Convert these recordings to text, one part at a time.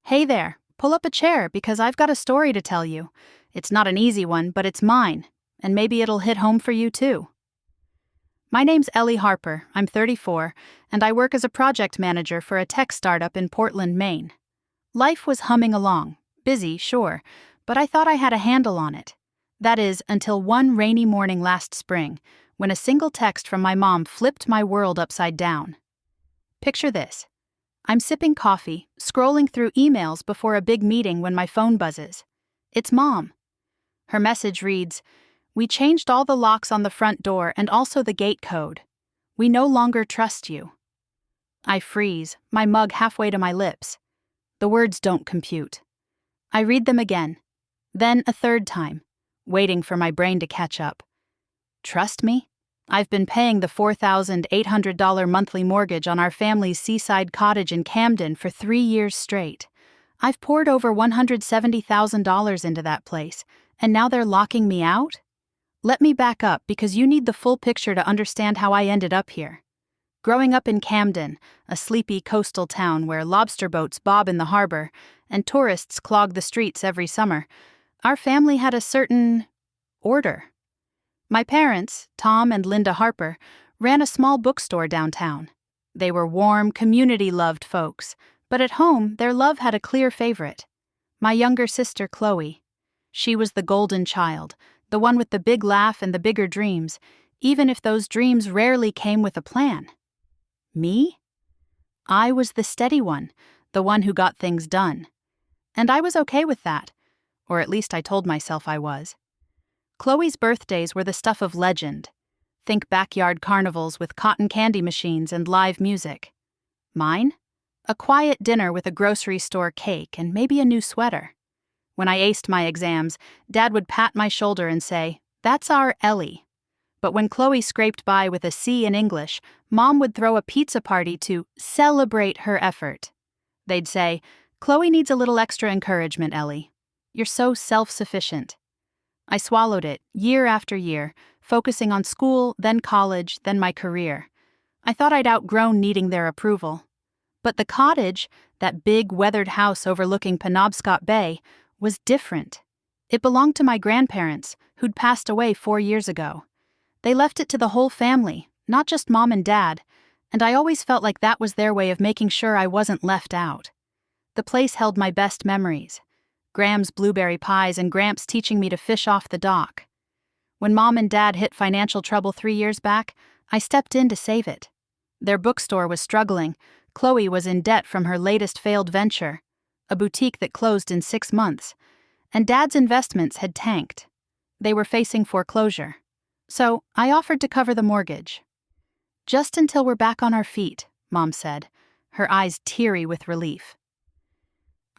Hey there, pull up a chair because I've got a story to tell you. It's not an easy one, but it's mine, and maybe it'll hit home for you too. My name's Ellie Harper, I'm 34, and I work as a project manager for a tech startup in Portland, Maine. Life was humming along, busy, sure, but I thought I had a handle on it. That is, until one rainy morning last spring, when a single text from my mom flipped my world upside down. Picture this. I'm sipping coffee, scrolling through emails before a big meeting when my phone buzzes. It's Mom. Her message reads, "We changed all the locks on the front door and also the gate code. We no longer trust you." I freeze, my mug halfway to my lips. The words don't compute. I read them again, then a third time, waiting for my brain to catch up. Trust me? I've been paying the $4,800 monthly mortgage on our family's seaside cottage in Camden for 3 years straight. I've poured over $170,000 into that place, and now they're locking me out? Let me back up because you need the full picture to understand how I ended up here. Growing up in Camden, a sleepy coastal town where lobster boats bob in the harbor and tourists clog the streets every summer, our family had a certain order. My parents, Tom and Linda Harper, ran a small bookstore downtown. They were warm, community-loved folks, but at home, their love had a clear favorite. My younger sister, Chloe. She was the golden child, the one with the big laugh and the bigger dreams, even if those dreams rarely came with a plan. Me? I was the steady one, the one who got things done. And I was okay with that, or at least I told myself I was. Chloe's birthdays were the stuff of legend. Think backyard carnivals with cotton candy machines and live music. Mine? A quiet dinner with a grocery store cake and maybe a new sweater. When I aced my exams, Dad would pat my shoulder and say, "That's our Ellie." But when Chloe scraped by with a C in English, Mom would throw a pizza party to celebrate her effort. They'd say, "Chloe needs a little extra encouragement, Ellie. You're so self-sufficient." I swallowed it, year after year, focusing on school, then college, then my career. I thought I'd outgrown needing their approval. But the cottage, that big, weathered house overlooking Penobscot Bay, was different. It belonged to my grandparents, who'd passed away 4 years ago. They left it to the whole family, not just Mom and Dad, and I always felt like that was their way of making sure I wasn't left out. The place held my best memories. Graham's blueberry pies and Gramps teaching me to fish off the dock. When Mom and Dad hit financial trouble 3 years back, I stepped in to save it. Their bookstore was struggling. Chloe was in debt from her latest failed venture, a boutique that closed in 6 months, and Dad's investments had tanked. They were facing foreclosure. So I offered to cover the mortgage. "Just until we're back on our feet," Mom said, her eyes teary with relief.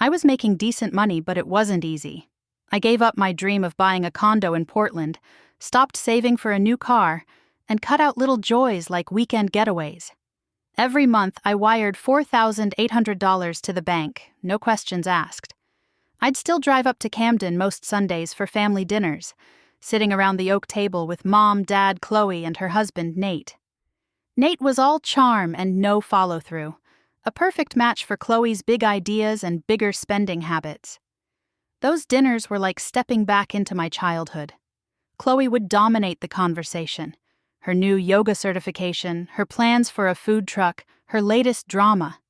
I was making decent money, but it wasn't easy. I gave up my dream of buying a condo in Portland, stopped saving for a new car, and cut out little joys like weekend getaways. Every month, I wired $4,800 to the bank, no questions asked. I'd still drive up to Camden most Sundays for family dinners, sitting around the oak table with Mom, Dad, Chloe, and her husband, Nate. Nate was all charm and no follow-through. A perfect match for Chloe's big ideas and bigger spending habits. Those dinners were like stepping back into my childhood. Chloe would dominate the conversation. Her new yoga certification, her plans for a food truck, her latest drama.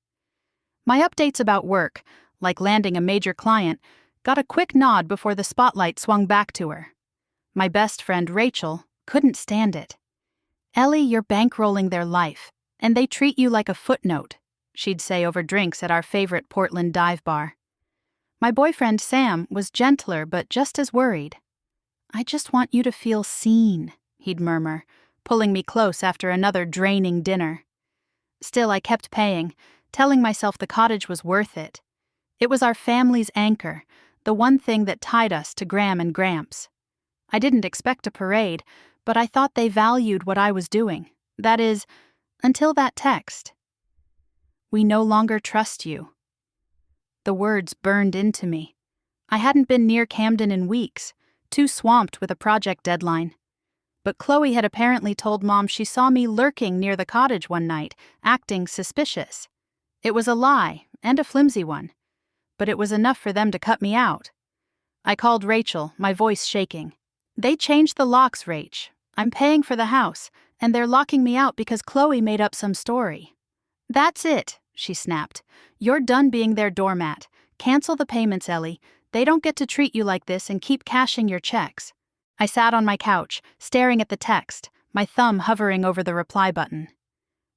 My updates about work, like landing a major client, got a quick nod before the spotlight swung back to her. My best friend, Rachel, couldn't stand it. "Ellie, you're bankrolling their life, and they treat you like a footnote," she'd say over drinks at our favorite Portland dive bar. My boyfriend, Sam, was gentler but just as worried. "I just want you to feel seen," he'd murmur, pulling me close after another draining dinner. Still, I kept paying, telling myself the cottage was worth it. It was our family's anchor, the one thing that tied us to Graham and Gramps. I didn't expect a parade, but I thought they valued what I was doing. That is, until that text. "We no longer trust you." The words burned into me. I hadn't been near Camden in weeks, too swamped with a project deadline. But Chloe had apparently told Mom she saw me lurking near the cottage one night, acting suspicious. It was a lie, and a flimsy one. but it was enough for them to cut me out. I called Rachel, my voice shaking. They changed the locks, Rach. I'm paying for the house, and they're locking me out because Chloe made up some story. That's it, she snapped. You're done being their doormat. Cancel the payments, Ellie. They don't get to treat you like this and keep cashing your checks. I sat on my couch, staring at the text, my thumb hovering over the reply button.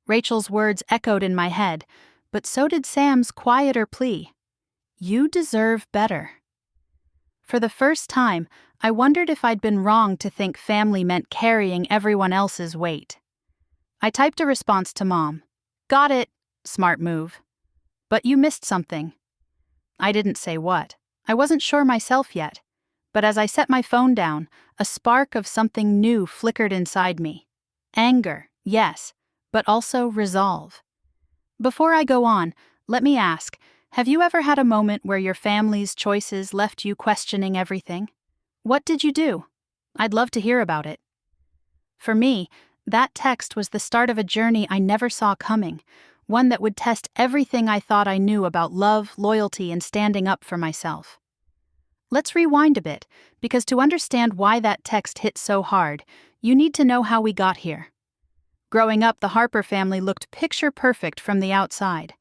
Rachel's words echoed in my head, but so did Sam's quieter plea. You deserve better. For the first time, I wondered if I'd been wrong to think family meant carrying everyone else's weight. I typed a response to Mom. Got it. Smart move. But you missed something. I didn't say what. I wasn't sure myself yet. But as I set my phone down, a spark of something new flickered inside me. Anger, yes, but also resolve. Before I go on, let me ask, have you ever had a moment where your family's choices left you questioning everything? What did you do? I'd love to hear about it. For me, that text was the start of a journey I never saw coming, one that would test everything I thought I knew about love, loyalty, and standing up for myself. Let's rewind a bit, because to understand why that text hit so hard, you need to know how we got here. Growing up, the Harper family looked picture-perfect from the outside.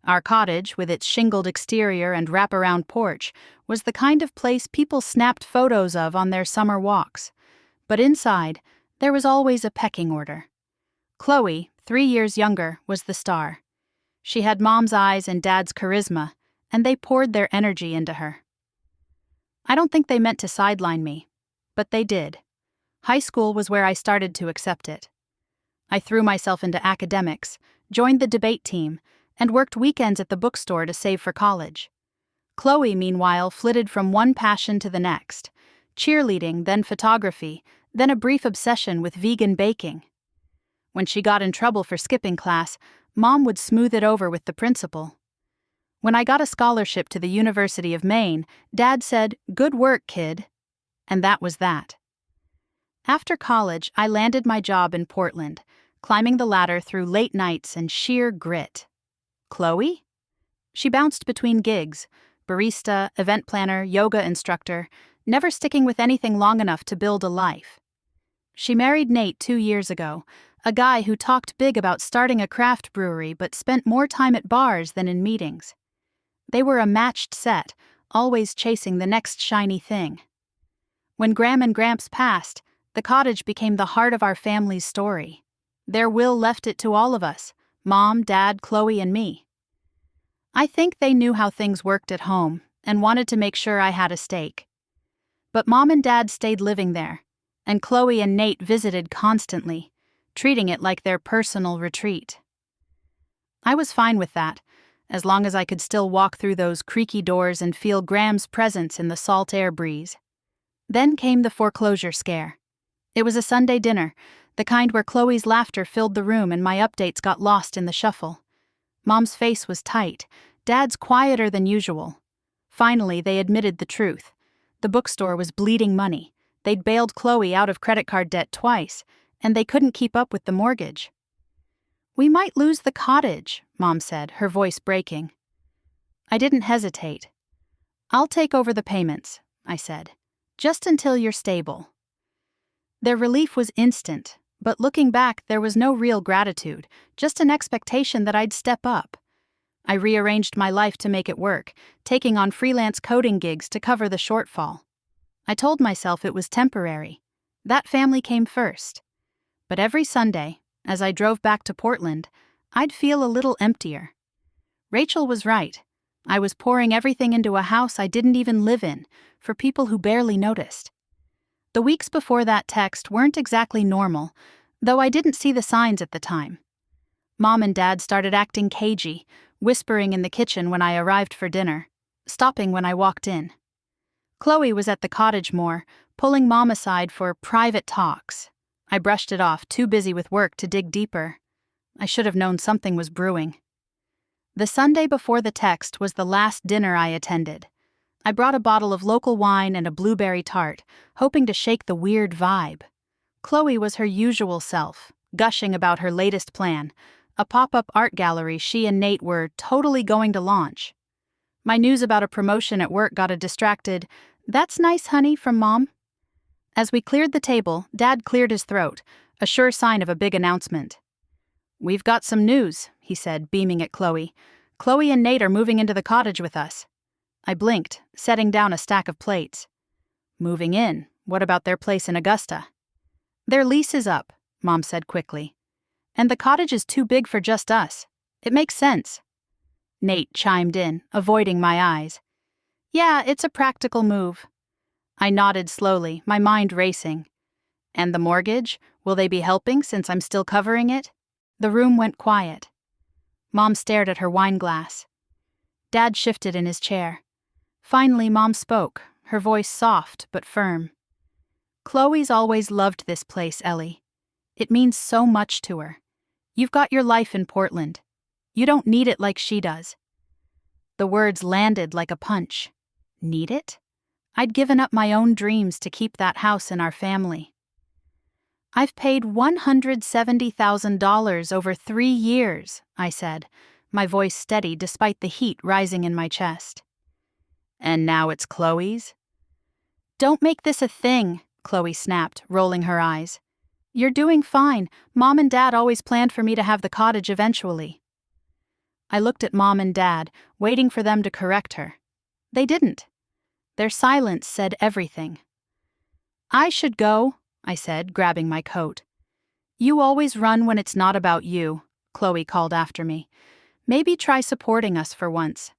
Our cottage, with its shingled exterior and wraparound porch, was the kind of place people snapped photos of on their summer walks. But inside, there was always a pecking order. Chloe, 3 years younger, was the star. She had Mom's eyes and Dad's charisma, and they poured their energy into her. I don't think they meant to sideline me, but they did. High school was where I started to accept it. I threw myself into academics, joined the debate team, and worked weekends at the bookstore to save for college. Chloe, meanwhile, flitted from one passion to the next. Cheerleading, then photography, then a brief obsession with vegan baking. When she got in trouble for skipping class, Mom would smooth it over with the principal. When I got a scholarship to the University of Maine, Dad said, "Good work, kid." And that was that. After college, I landed my job in Portland, climbing the ladder through late nights and sheer grit. Chloe? She bounced between gigs, barista, event planner, yoga instructor, never sticking with anything long enough to build a life. She married Nate 2 years ago, a guy who talked big about starting a craft brewery but spent more time at bars than in meetings. They were a matched set, always chasing the next shiny thing. When Graham and Gramps passed, the cottage became the heart of our family's story. Their will left it to all of us, Mom, Dad, Chloe, and me. I think they knew how things worked at home and wanted to make sure I had a stake. But Mom and Dad stayed living there, and Chloe and Nate visited constantly, treating it like their personal retreat. I was fine with that, as long as I could still walk through those creaky doors and feel Graham's presence in the salt air breeze. Then came the foreclosure scare. It was a Sunday dinner, the kind where Chloe's laughter filled the room and my updates got lost in the shuffle. Mom's face was tight, Dad's quieter than usual. Finally, they admitted the truth. The bookstore was bleeding money. They'd bailed Chloe out of credit card debt twice, and they couldn't keep up with the mortgage. "We might lose the cottage," Mom said, her voice breaking. I didn't hesitate. "I'll take over the payments," I said, "just until you're stable." Their relief was instant, but looking back, there was no real gratitude, just an expectation that I'd step up. I rearranged my life to make it work, taking on freelance coding gigs to cover the shortfall. I told myself it was temporary. That family came first. But every Sunday, as I drove back to Portland, I'd feel a little emptier. Rachel was right. I was pouring everything into a house I didn't even live in, for people who barely noticed. The weeks before that text weren't exactly normal, though I didn't see the signs at the time. Mom and Dad started acting cagey, whispering in the kitchen when I arrived for dinner, stopping when I walked in. Chloe was at the cottage more, pulling Mom aside for private talks. I brushed it off, too busy with work to dig deeper. I should have known something was brewing. The Sunday before the text was the last dinner I attended. I brought a bottle of local wine and a blueberry tart, hoping to shake the weird vibe. Chloe was her usual self, gushing about her latest plan, a pop-up art gallery she and Nate were totally going to launch. My news about a promotion at work got a distracted, "That's nice, honey," from Mom. As we cleared the table, Dad cleared his throat, a sure sign of a big announcement. "We've got some news," he said, beaming at Chloe. "Chloe and Nate are moving into the cottage with us." I blinked, setting down a stack of plates. "Moving in? What about their place in Augusta?" "Their lease is up," Mom said quickly. "And the cottage is too big for just us. It makes sense." Nate chimed in, avoiding my eyes. "Yeah, it's a practical move." I nodded slowly, my mind racing. "And the mortgage? Will they be helping since I'm still covering it?" The room went quiet. Mom stared at her wine glass. Dad shifted in his chair. Finally, Mom spoke, her voice soft but firm. "Chloe's always loved this place, Ellie. It means so much to her. You've got your life in Portland. You don't need it like she does." The words landed like a punch. Need it? I'd given up my own dreams to keep that house in our family. "I've paid $170,000 over 3 years, I said, my voice steady despite the heat rising in my chest. "And now it's Chloe's?" "Don't make this a thing," Chloe snapped, rolling her eyes. "You're doing fine. Mom and Dad always planned for me to have the cottage eventually." I looked at Mom and Dad, waiting for them to correct her. They didn't. Their silence said everything. "I should go," I said, grabbing my coat. "You always run when it's not about you," Chloe called after me. "Maybe try supporting us for once."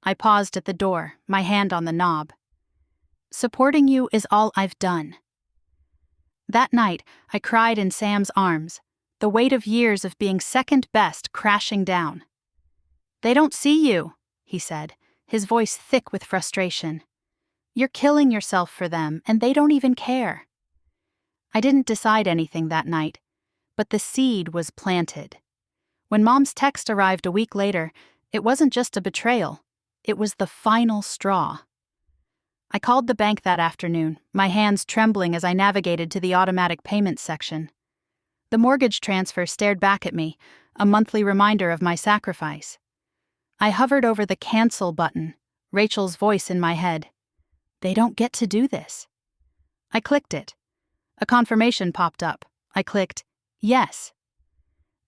I paused at the door, my hand on the knob. "Supporting you is all I've done." That night, I cried in Sam's arms, the weight of years of being second best crashing down. "They don't see you," he said, his voice thick with frustration. "You're killing yourself for them, and they don't even care." I didn't decide anything that night, but the seed was planted. When Mom's text arrived a week later, it wasn't just a betrayal, it was the final straw. I called the bank that afternoon, my hands trembling as I navigated to the automatic payments section. The mortgage transfer stared back at me, a monthly reminder of my sacrifice. I hovered over the cancel button, Rachel's voice in my head. "They don't get to do this." I clicked it. A confirmation popped up. I clicked, "Yes."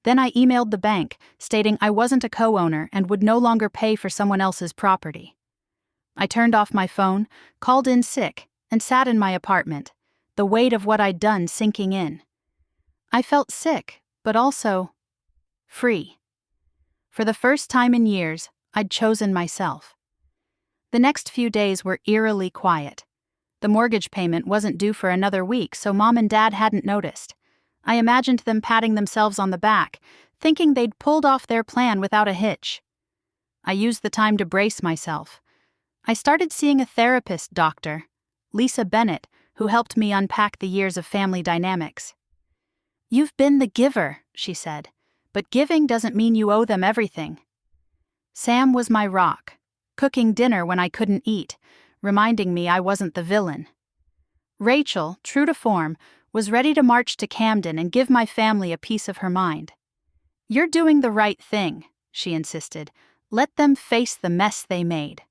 Then I emailed the bank, stating I wasn't a co-owner and would no longer pay for someone else's property. I turned off my phone, called in sick, and sat in my apartment, the weight of what I'd done sinking in. I felt sick, but also free. For the first time in years, I'd chosen myself. The next few days were eerily quiet. The mortgage payment wasn't due for another week, so Mom and Dad hadn't noticed. I imagined them patting themselves on the back, thinking they'd pulled off their plan without a hitch. I used the time to brace myself. I started seeing a therapist doctor, Lisa Bennett, who helped me unpack the years of family dynamics. "You've been the giver," she said, "but giving doesn't mean you owe them everything." Sam was my rock, cooking dinner when I couldn't eat, reminding me I wasn't the villain. Rachel, true to form, was ready to march to Camden and give my family a piece of her mind. "You're doing the right thing," she insisted. "Let them face the mess they made."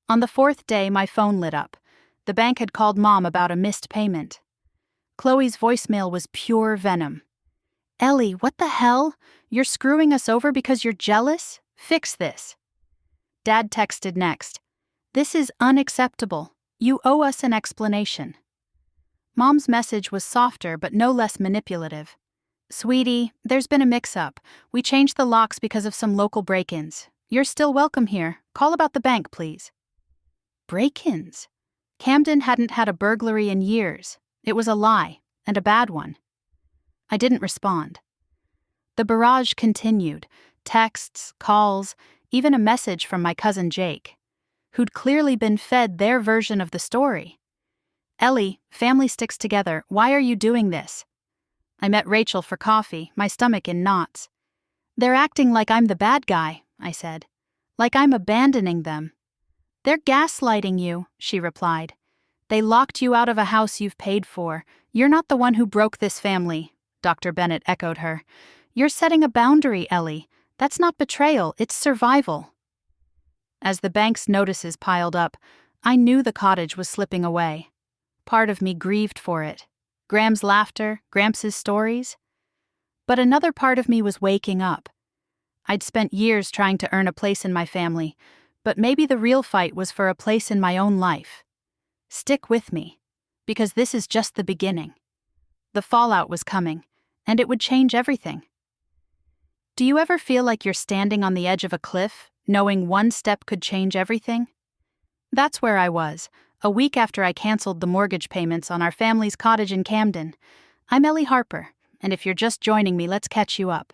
On the 4th day, my phone lit up. The bank had called Mom about a missed payment. Chloe's voicemail was pure venom. "Ellie, what the hell? You're screwing us over because you're jealous? Fix this." Dad texted next. "This is unacceptable. You owe us an explanation." Mom's message was softer but no less manipulative. "Sweetie, there's been a mix-up. We changed the locks because of some local break-ins. You're still welcome here. Call about the bank, please." Break-ins? Camden hadn't had a burglary in years. It was a lie, and a bad one. I didn't respond. The barrage continued. Texts, calls, even a message from my cousin Jake, who'd clearly been fed their version of the story. "Ellie, family sticks together. Why are you doing this?" I met Rachel for coffee, my stomach in knots. "They're acting like I'm the bad guy," I said. "Like I'm abandoning them." "They're gaslighting you," she replied. "They locked you out of a house you've paid for. You're not the one who broke this family," Dr. Bennett echoed her. "You're setting a boundary, Ellie. That's not betrayal, it's survival." As the bank's notices piled up, I knew the cottage was slipping away. Part of me grieved for it. Graham's laughter, Gramps' stories. But another part of me was waking up. I'd spent years trying to earn a place in my family, but maybe the real fight was for a place in my own life. Stick with me, because this is just the beginning. The fallout was coming, and it would change everything. Do you ever feel like you're standing on the edge of a cliff, knowing one step could change everything? That's where I was, a week after I canceled the mortgage payments on our family's cottage in Camden. I'm Ellie Harper, and if you're just joining me, let's catch you up.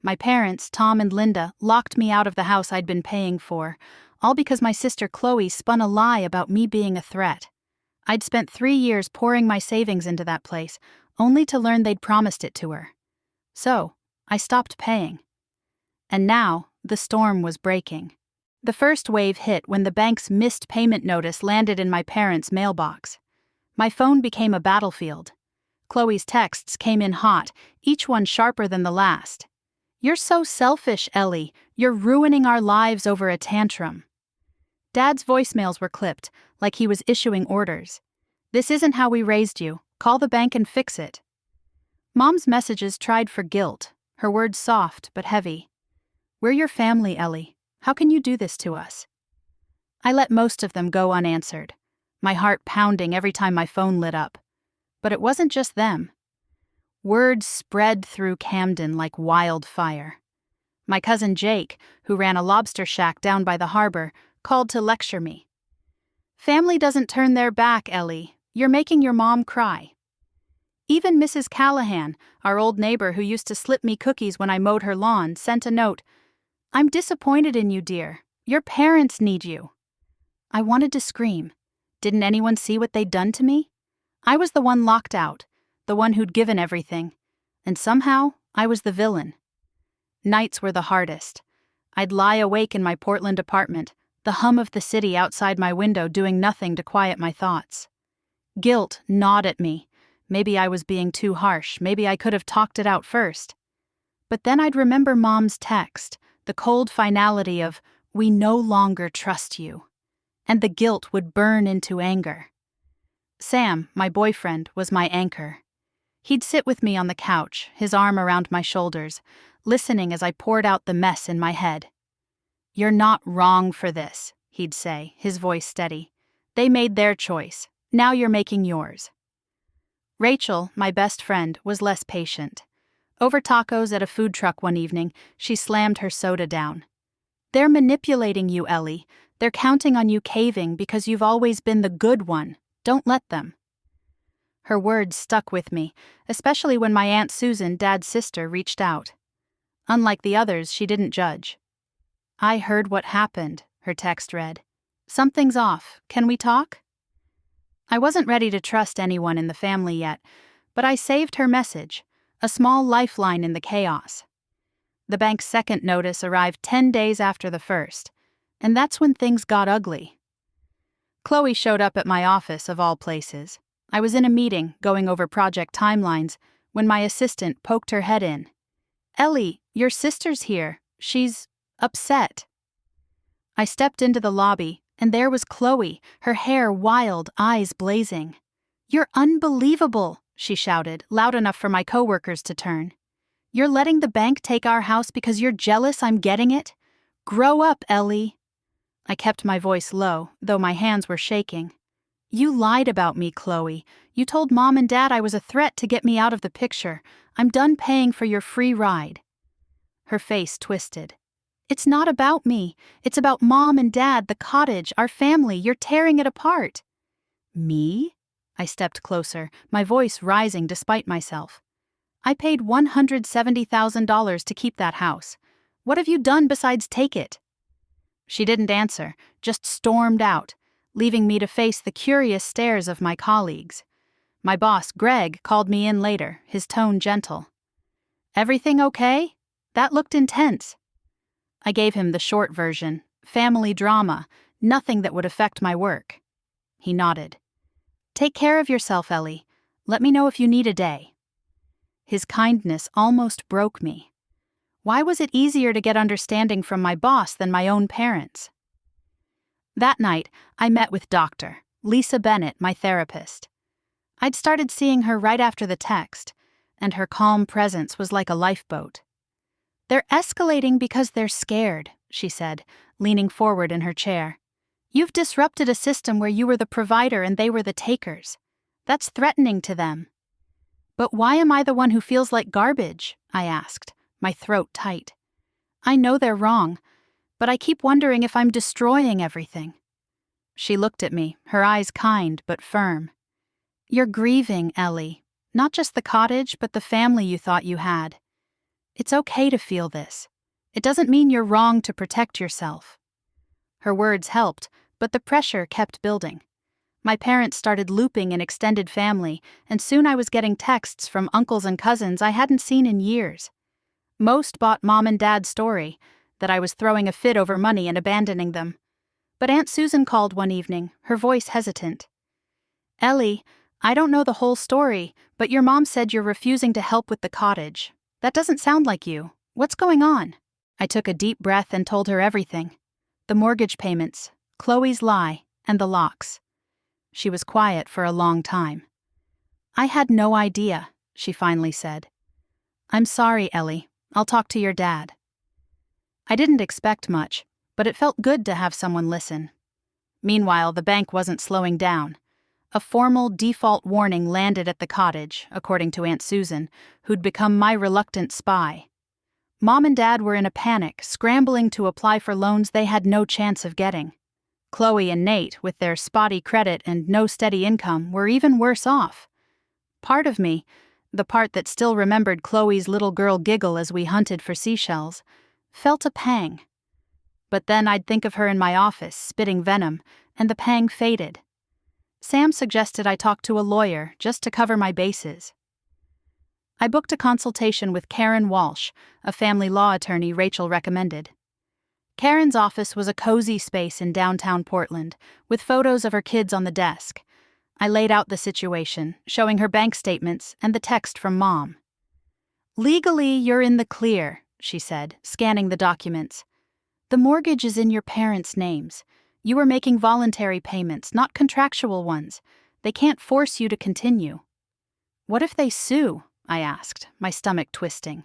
My parents, Tom and Linda, locked me out of the house I'd been paying for, all because my sister Chloe spun a lie about me being a threat. I'd spent 3 years pouring my savings into that place, only to learn they'd promised it to her. So, I stopped paying. And now, the storm was breaking. The first wave hit when the bank's missed payment notice landed in my parents' mailbox. My phone became a battlefield. Chloe's texts came in hot, each one sharper than the last. "You're so selfish, Ellie. You're ruining our lives over a tantrum." Dad's voicemails were clipped, like he was issuing orders. "This isn't how we raised you. Call the bank and fix it." Mom's messages tried for guilt, her words soft but heavy. "We're your family, Ellie. How can you do this to us?" I let most of them go unanswered, my heart pounding every time my phone lit up. But it wasn't just them. Word spread through Camden like wildfire. My cousin Jake, who ran a lobster shack down by the harbor, called to lecture me. "Family doesn't turn their back, Ellie. You're making your mom cry." Even Mrs. Callahan, our old neighbor who used to slip me cookies when I mowed her lawn, sent a note. "I'm disappointed in you, dear. Your parents need you." I wanted to scream. Didn't anyone see what they'd done to me? I was the one locked out, the one who'd given everything, and somehow I was the villain. Nights were the hardest. I'd lie awake in my Portland apartment, the hum of the city outside my window doing nothing to quiet my thoughts. Guilt gnawed at me. Maybe I was being too harsh, maybe I could have talked it out first. But then I'd remember Mom's text, the cold finality of, "We no longer trust you," and the guilt would burn into anger. Sam, my boyfriend, was my anchor. He'd sit with me on the couch, his arm around my shoulders, listening as I poured out the mess in my head. "You're not wrong for this," he'd say, his voice steady. "They made their choice. Now you're making yours." Rachel, my best friend, was less patient. Over tacos at a food truck one evening, she slammed her soda down. "They're manipulating you, Ellie. They're counting on you caving because you've always been the good one. Don't let them." Her words stuck with me, especially when my Aunt Susan, Dad's sister, reached out. Unlike the others, she didn't judge. "I heard what happened," her text read. "Something's off. Can we talk?" I wasn't ready to trust anyone in the family yet, but I saved her message, a small lifeline in the chaos. The bank's second notice arrived 10 days after the first, and that's when things got ugly. Chloe showed up at my office, of all places. I was in a meeting, going over project timelines, when my assistant poked her head in. "Ellie, your sister's here. She's upset." I stepped into the lobby, and there was Chloe, her hair wild, eyes blazing. "You're unbelievable," she shouted, loud enough for my coworkers to turn. "You're letting the bank take our house because you're jealous I'm getting it? Grow up, Ellie." I kept my voice low, though my hands were shaking. "You lied about me, Chloe. You told Mom and Dad I was a threat to get me out of the picture. I'm done paying for your free ride." Her face twisted. "It's not about me. It's about Mom and Dad, the cottage, our family. You're tearing it apart." "Me?" I stepped closer, my voice rising despite myself. "I paid $170,000 to keep that house. What have you done besides take it?" She didn't answer, just stormed out, leaving me to face the curious stares of my colleagues. My boss, Greg, called me in later, his tone gentle. "Everything okay? That looked intense." I gave him the short version, family drama, nothing that would affect my work. He nodded. "Take care of yourself, Ellie. Let me know if you need a day." His kindness almost broke me. Why was it easier to get understanding from my boss than my own parents? That night, I met with Dr. Lisa Bennett, my therapist. I'd started seeing her right after the text, and her calm presence was like a lifeboat. "They're escalating because they're scared," she said, leaning forward in her chair. "You've disrupted a system where you were the provider and they were the takers. That's threatening to them." "But why am I the one who feels like garbage?" I asked, my throat tight. "I know they're wrong, but I keep wondering if I'm destroying everything." She looked at me, her eyes kind but firm. "You're grieving, Ellie. Not just the cottage, but the family you thought you had. It's okay to feel this. It doesn't mean you're wrong to protect yourself." Her words helped, but the pressure kept building. My parents started looping in extended family, and soon I was getting texts from uncles and cousins I hadn't seen in years. Most bought Mom and Dad's story, that I was throwing a fit over money and abandoning them. But Aunt Susan called one evening, her voice hesitant. "Ellie, I don't know the whole story, but your mom said you're refusing to help with the cottage. That doesn't sound like you. What's going on?" I took a deep breath and told her everything. The mortgage payments, Chloe's lie, and the locks. She was quiet for a long time. "I had no idea," she finally said. "I'm sorry, Ellie. I'll talk to your dad." I didn't expect much, but it felt good to have someone listen. Meanwhile, the bank wasn't slowing down. A formal default warning landed at the cottage, according to Aunt Susan, who'd become my reluctant spy. Mom and Dad were in a panic, scrambling to apply for loans they had no chance of getting. Chloe and Nate, with their spotty credit and no steady income, were even worse off. Part of me, the part that still remembered Chloe's little girl giggle as we hunted for seashells, felt a pang. But then I'd think of her in my office, spitting venom, and the pang faded. Sam suggested I talk to a lawyer just to cover my bases. I booked a consultation with Karen Walsh, a family law attorney Rachel recommended. Karen's office was a cozy space in downtown Portland, with photos of her kids on the desk. I laid out the situation, showing her bank statements and the text from Mom. "Legally, you're in the clear," she said, scanning the documents. "The mortgage is in your parents' names. You are making voluntary payments, not contractual ones. They can't force you to continue." "What if they sue?" I asked, my stomach twisting.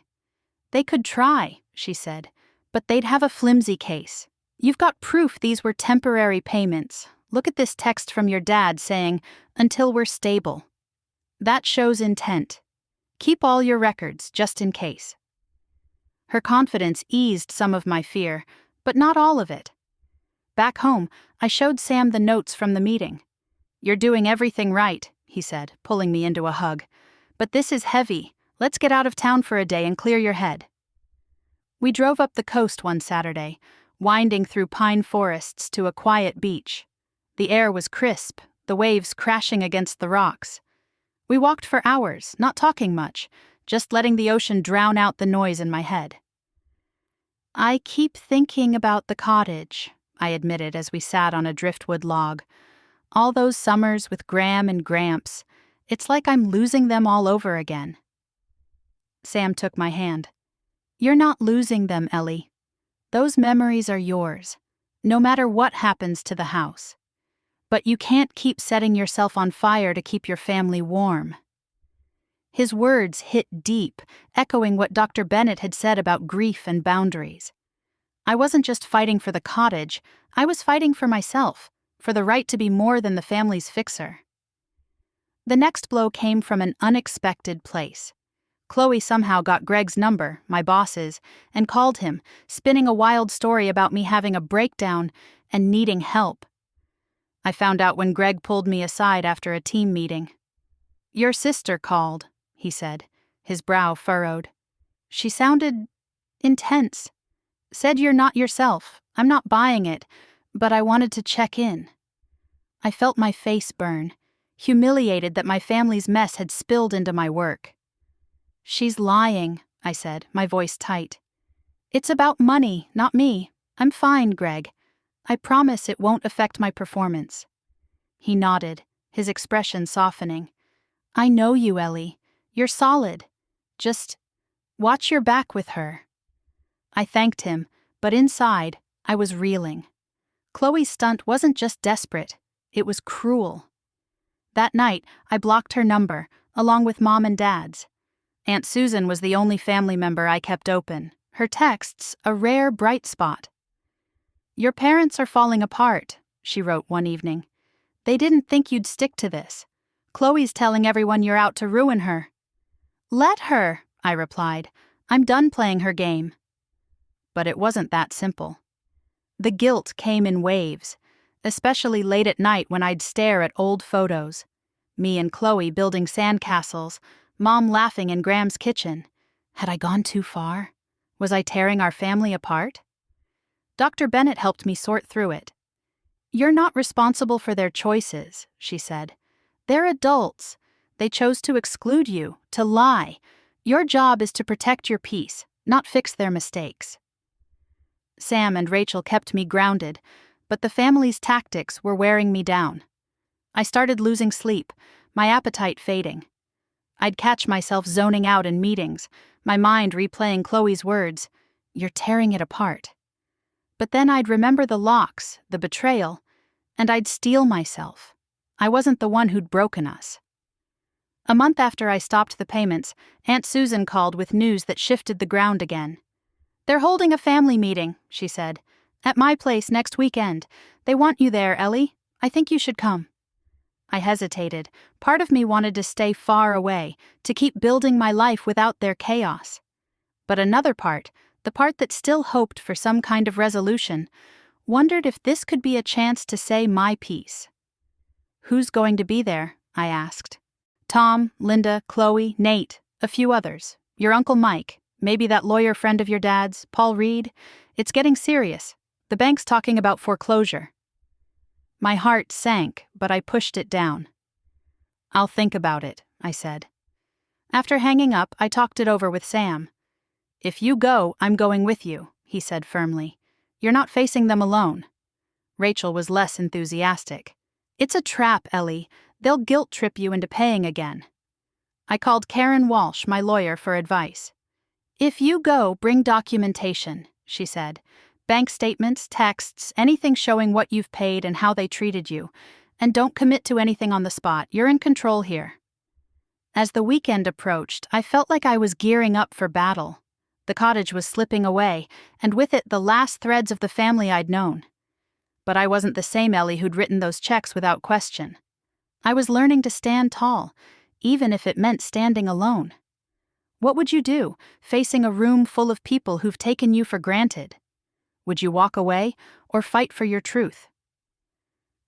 "They could try," she said, "but they'd have a flimsy case. You've got proof these were temporary payments. Look at this text from your dad saying, 'Until we're stable.' That shows intent. Keep all your records, just in case." Her confidence eased some of my fear, but not all of it. Back home, I showed Sam the notes from the meeting. "You're doing everything right," he said, pulling me into a hug. "But this is heavy. Let's get out of town for a day and clear your head." We drove up the coast one Saturday, winding through pine forests to a quiet beach. The air was crisp, the waves crashing against the rocks. We walked for hours, not talking much, just letting the ocean drown out the noise in my head. "I keep thinking about the cottage," I admitted as we sat on a driftwood log. "All those summers with Graham and Gramps. It's like I'm losing them all over again." Sam took my hand. "You're not losing them, Ellie. Those memories are yours, no matter what happens to the house. But you can't keep setting yourself on fire to keep your family warm." His words hit deep, echoing what Dr. Bennett had said about grief and boundaries. I wasn't just fighting for the cottage, I was fighting for myself, for the right to be more than the family's fixer. The next blow came from an unexpected place. Chloe somehow got Greg's number, my boss's, and called him, spinning a wild story about me having a breakdown and needing help. I found out when Greg pulled me aside after a team meeting. "Your sister called," he said, his brow furrowed. "She sounded intense. Said you're not yourself. I'm not buying it, but I wanted to check in." I felt my face burn, humiliated that my family's mess had spilled into my work. "She's lying," I said, my voice tight. "It's about money, not me. I'm fine, Greg. I promise it won't affect my performance." He nodded, his expression softening. "I know you, Ellie. You're solid. Just watch your back with her." I thanked him, but inside, I was reeling. Chloe's stunt wasn't just desperate, it was cruel. That night, I blocked her number, along with Mom and Dad's. Aunt Susan was the only family member I kept open, her texts a rare bright spot. "Your parents are falling apart," she wrote one evening. "They didn't think you'd stick to this. Chloe's telling everyone you're out to ruin her." "Let her," I replied. "I'm done playing her game." But it wasn't that simple. The guilt came in waves, especially late at night when I'd stare at old photos. Me and Chloe building sandcastles, Mom laughing in Graham's kitchen. Had I gone too far? Was I tearing our family apart? Dr. Bennett helped me sort through it. "You're not responsible for their choices," she said. "They're adults. They chose to exclude you, to lie. Your job is to protect your peace, not fix their mistakes." Sam and Rachel kept me grounded, but the family's tactics were wearing me down. I started losing sleep, my appetite fading. I'd catch myself zoning out in meetings, my mind replaying Chloe's words, "You're tearing it apart." But then I'd remember the locks, the betrayal, and I'd steel myself. I wasn't the one who'd broken us. A month after I stopped the payments, Aunt Susan called with news that shifted the ground again. "They're holding a family meeting," she said. "At my place next weekend. They want you there, Ellie. I think you should come." I hesitated. Part of me wanted to stay far away, to keep building my life without their chaos. But another part, the part that still hoped for some kind of resolution, wondered if this could be a chance to say my piece. "Who's going to be there?" I asked. "Tom, Linda, Chloe, Nate, a few others. Your Uncle Mike, maybe that lawyer friend of your dad's, Paul Reed. It's getting serious. The bank's talking about foreclosure." My heart sank, but I pushed it down. "I'll think about it," I said. After hanging up, I talked it over with Sam. "If you go, I'm going with you," he said firmly. "You're not facing them alone." Rachel was less enthusiastic. "It's a trap, Ellie. They'll guilt trip you into paying again." I called Karen Walsh, my lawyer, for advice. "If you go, bring documentation," she said. "Bank statements, texts, anything showing what you've paid and how they treated you. And don't commit to anything on the spot. You're in control here." As the weekend approached, I felt like I was gearing up for battle. The cottage was slipping away, and with it the last threads of the family I'd known. But I wasn't the same Ellie who'd written those checks without question. I was learning to stand tall, even if it meant standing alone. What would you do, facing a room full of people who've taken you for granted? Would you walk away, or fight for your truth?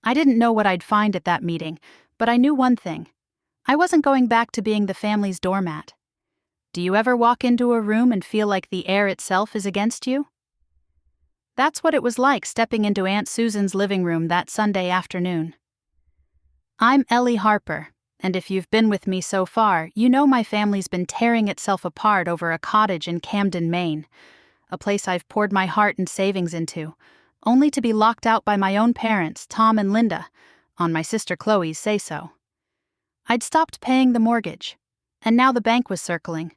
I didn't know what I'd find at that meeting, but I knew one thing. I wasn't going back to being the family's doormat. Do you ever walk into a room and feel like the air itself is against you? That's what it was like stepping into Aunt Susan's living room that Sunday afternoon. I'm Ellie Harper, and if you've been with me so far, you know my family's been tearing itself apart over a cottage in Camden, Maine, a place I've poured my heart and savings into, only to be locked out by my own parents, Tom and Linda, on my sister Chloe's say-so. I'd stopped paying the mortgage, and now the bank was circling.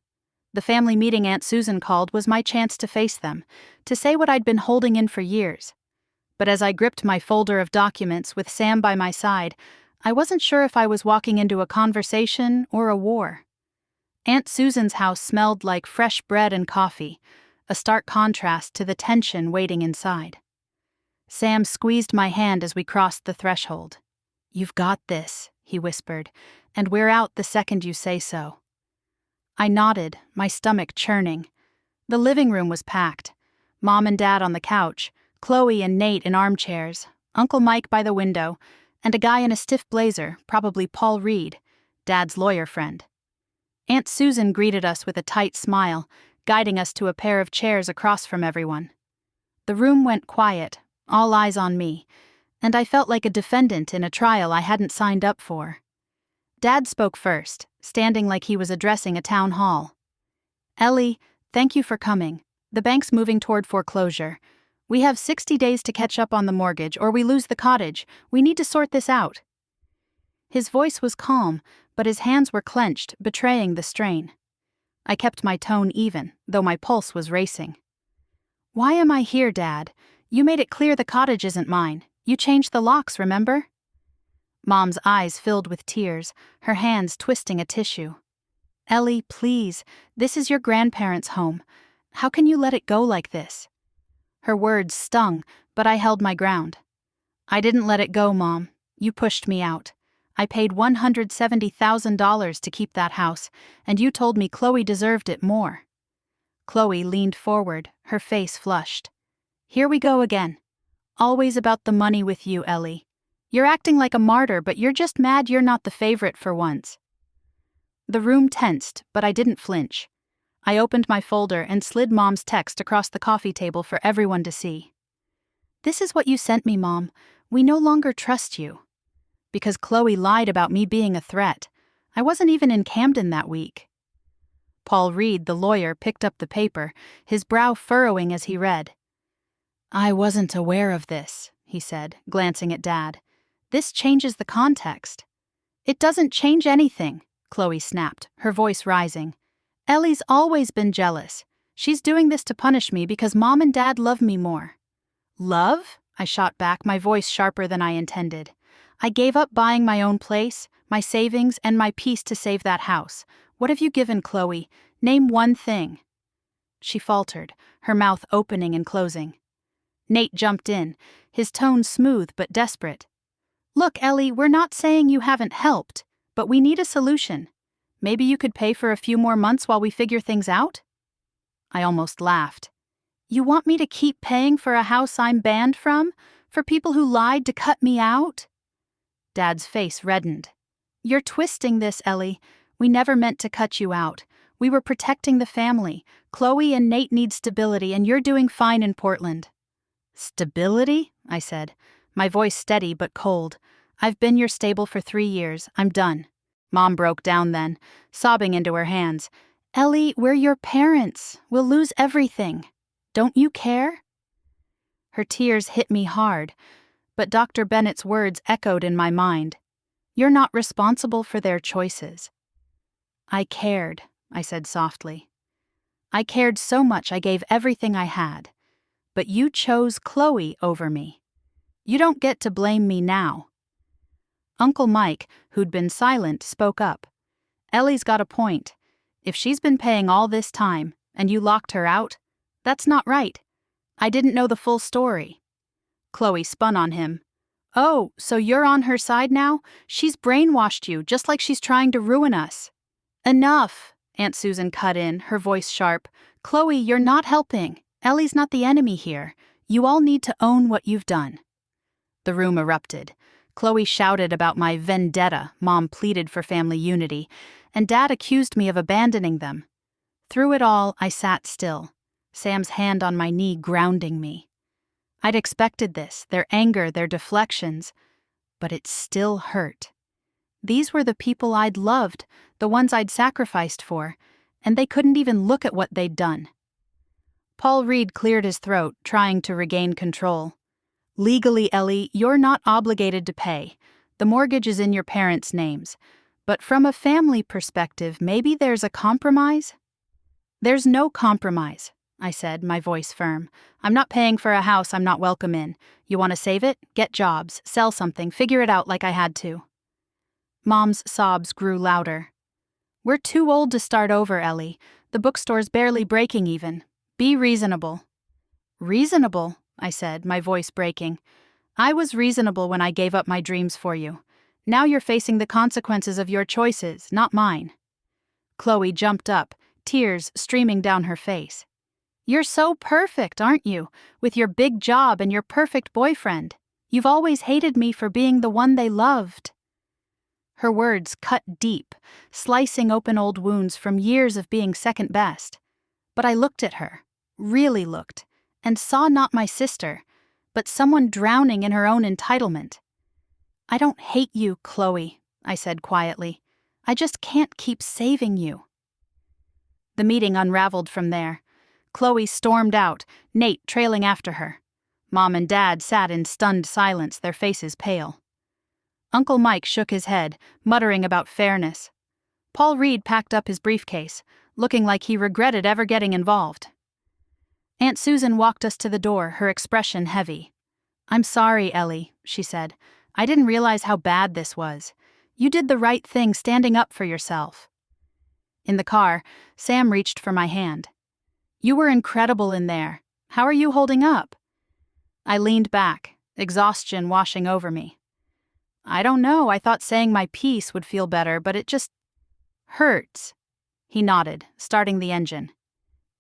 The family meeting Aunt Susan called was my chance to face them, to say what I'd been holding in for years. But as I gripped my folder of documents with Sam by my side, I wasn't sure if I was walking into a conversation or a war. Aunt Susan's house smelled like fresh bread and coffee, a stark contrast to the tension waiting inside. Sam squeezed my hand as we crossed the threshold. "You've got this," he whispered, "and we're out the second you say so." I nodded, my stomach churning. The living room was packed. Mom and Dad on the couch, Chloe and Nate in armchairs, Uncle Mike by the window, and a guy in a stiff blazer, probably Paul Reed, Dad's lawyer friend. Aunt Susan greeted us with a tight smile, guiding us to a pair of chairs across from everyone. The room went quiet, all eyes on me, and I felt like a defendant in a trial I hadn't signed up for. Dad spoke first, standing like he was addressing a town hall. "Ellie, thank you for coming. The bank's moving toward foreclosure. We have 60 days to catch up on the mortgage, or we lose the cottage. We need to sort this out." His voice was calm, but his hands were clenched, betraying the strain. I kept my tone even, though my pulse was racing. "Why am I here, Dad? You made it clear the cottage isn't mine. You changed the locks, remember? Mom's eyes filled with tears, her hands twisting a tissue. Ellie, please, this is your grandparents' home. How can you let it go like this? Her words stung, but I held my ground. I didn't let it go, Mom. You pushed me out. I paid $170,000 to keep that house, and you told me Chloe deserved it more. Chloe leaned forward, her face flushed. Here we go again. Always about the money with you, Ellie. You're acting like a martyr, but you're just mad you're not the favorite for once. The room tensed, but I didn't flinch. I opened my folder and slid Mom's text across the coffee table for everyone to see. This is what you sent me, Mom. We no longer trust you. Because Chloe lied about me being a threat. I wasn't even in Camden that week. Paul Reed, the lawyer, picked up the paper, his brow furrowing as he read. I wasn't aware of this, he said, glancing at Dad. This changes the context. It doesn't change anything, Chloe snapped, her voice rising. Ellie's always been jealous. She's doing this to punish me because Mom and Dad love me more. Love? I shot back, my voice sharper than I intended. I gave up buying my own place, my savings, and my peace to save that house. What have you given, Chloe? Name one thing. She faltered, her mouth opening and closing. Nate jumped in, his tone smooth but desperate. Look, Ellie, we're not saying you haven't helped, but we need a solution. Maybe you could pay for a few more months while we figure things out? I almost laughed. You want me to keep paying for a house I'm banned from? For people who lied to cut me out? Dad's face reddened. You're twisting this, Ellie. We never meant to cut you out. We were protecting the family. Chloe and Nate need stability, and you're doing fine in Portland. Stability? I said, my voice steady but cold. I've been your stable for 3 years. I'm done. Mom broke down then, sobbing into her hands. Ellie, we're your parents. We'll lose everything. Don't you care? Her tears hit me hard, but Dr. Bennett's words echoed in my mind. You're not responsible for their choices. I cared, I said softly. I cared so much I gave everything I had. But you chose Chloe over me. You don't get to blame me now. Uncle Mike, who'd been silent, spoke up. Ellie's got a point. If she's been paying all this time, and you locked her out, that's not right. I didn't know the full story. Chloe spun on him. Oh, so you're on her side now? She's brainwashed you, just like she's trying to ruin us. Enough, Aunt Susan cut in, her voice sharp. Chloe, you're not helping. Ellie's not the enemy here. You all need to own what you've done. The room erupted. Chloe shouted about my vendetta, Mom pleaded for family unity, and Dad accused me of abandoning them. Through it all, I sat still, Sam's hand on my knee grounding me. I'd expected this, their anger, their deflections, but it still hurt. These were the people I'd loved, the ones I'd sacrificed for, and they couldn't even look at what they'd done. Paul Reed cleared his throat, trying to regain control. Legally, Ellie, you're not obligated to pay. The mortgage is in your parents' names. But from a family perspective, maybe there's a compromise? There's no compromise, I said, my voice firm. I'm not paying for a house I'm not welcome in. You want to save it? Get jobs, sell something, figure it out like I had to. Mom's sobs grew louder. We're too old to start over, Ellie. The bookstore's barely breaking even. Be reasonable. Reasonable, I said, my voice breaking. I was reasonable when I gave up my dreams for you. Now you're facing the consequences of your choices, not mine. Chloe jumped up, tears streaming down her face. You're so perfect, aren't you? With your big job and your perfect boyfriend. You've always hated me for being the one they loved. Her words cut deep, slicing open old wounds from years of being second best. But I looked at her, really looked, and saw not my sister, but someone drowning in her own entitlement. I don't hate you, Chloe, I said quietly. I just can't keep saving you. The meeting unraveled from there. Chloe stormed out, Nate trailing after her. Mom and Dad sat in stunned silence, their faces pale. Uncle Mike shook his head, muttering about fairness. Paul Reed packed up his briefcase, looking like he regretted ever getting involved. Aunt Susan walked us to the door, her expression heavy. "I'm sorry, Ellie," she said. "I didn't realize how bad this was. You did the right thing standing up for yourself." In the car, Sam reached for my hand. "You were incredible in there. How are you holding up?" I leaned back, exhaustion washing over me. "I don't know, I thought saying my piece would feel better, but it just hurts." He nodded, starting the engine.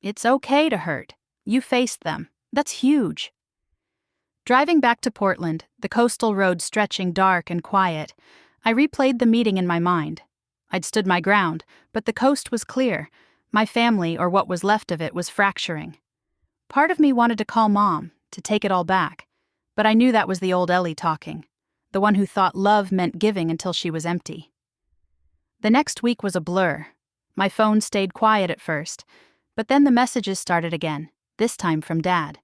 "It's okay to hurt. You faced them. That's huge." Driving back to Portland, the coastal road stretching dark and quiet, I replayed the meeting in my mind. I'd stood my ground, but the coast was clear. My family, or what was left of it, was fracturing. Part of me wanted to call Mom, to take it all back, but I knew that was the old Ellie talking, the one who thought love meant giving until she was empty. The next week was a blur. My phone stayed quiet at first, but then the messages started again, this time from Dad.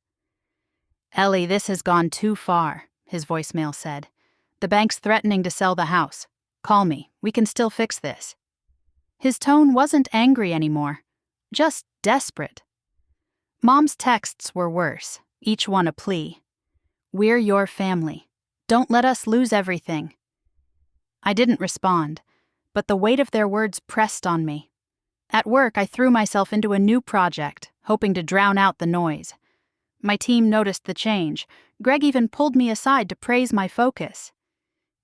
"Ellie, this has gone too far," his voicemail said. "The bank's threatening to sell the house. Call me, we can still fix this." His tone wasn't angry anymore, just desperate. Mom's texts were worse, each one a plea. "We're your family. Don't let us lose everything." I didn't respond, but the weight of their words pressed on me. At work, I threw myself into a new project, hoping to drown out the noise. My team noticed the change. Greg even pulled me aside to praise my focus.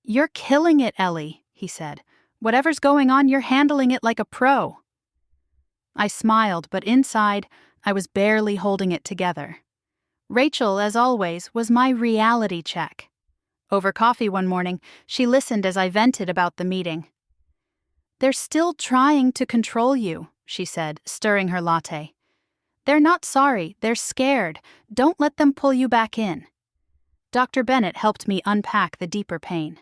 "You're killing it, Ellie," he said. "Whatever's going on, you're handling it like a pro." I smiled, but inside, I was barely holding it together. Rachel, as always, was my reality check. Over coffee one morning, she listened as I vented about the meeting. "They're still trying to control you," she said, stirring her latte. "They're not sorry, they're scared. Don't let them pull you back in." Dr. Bennett helped me unpack the deeper pain.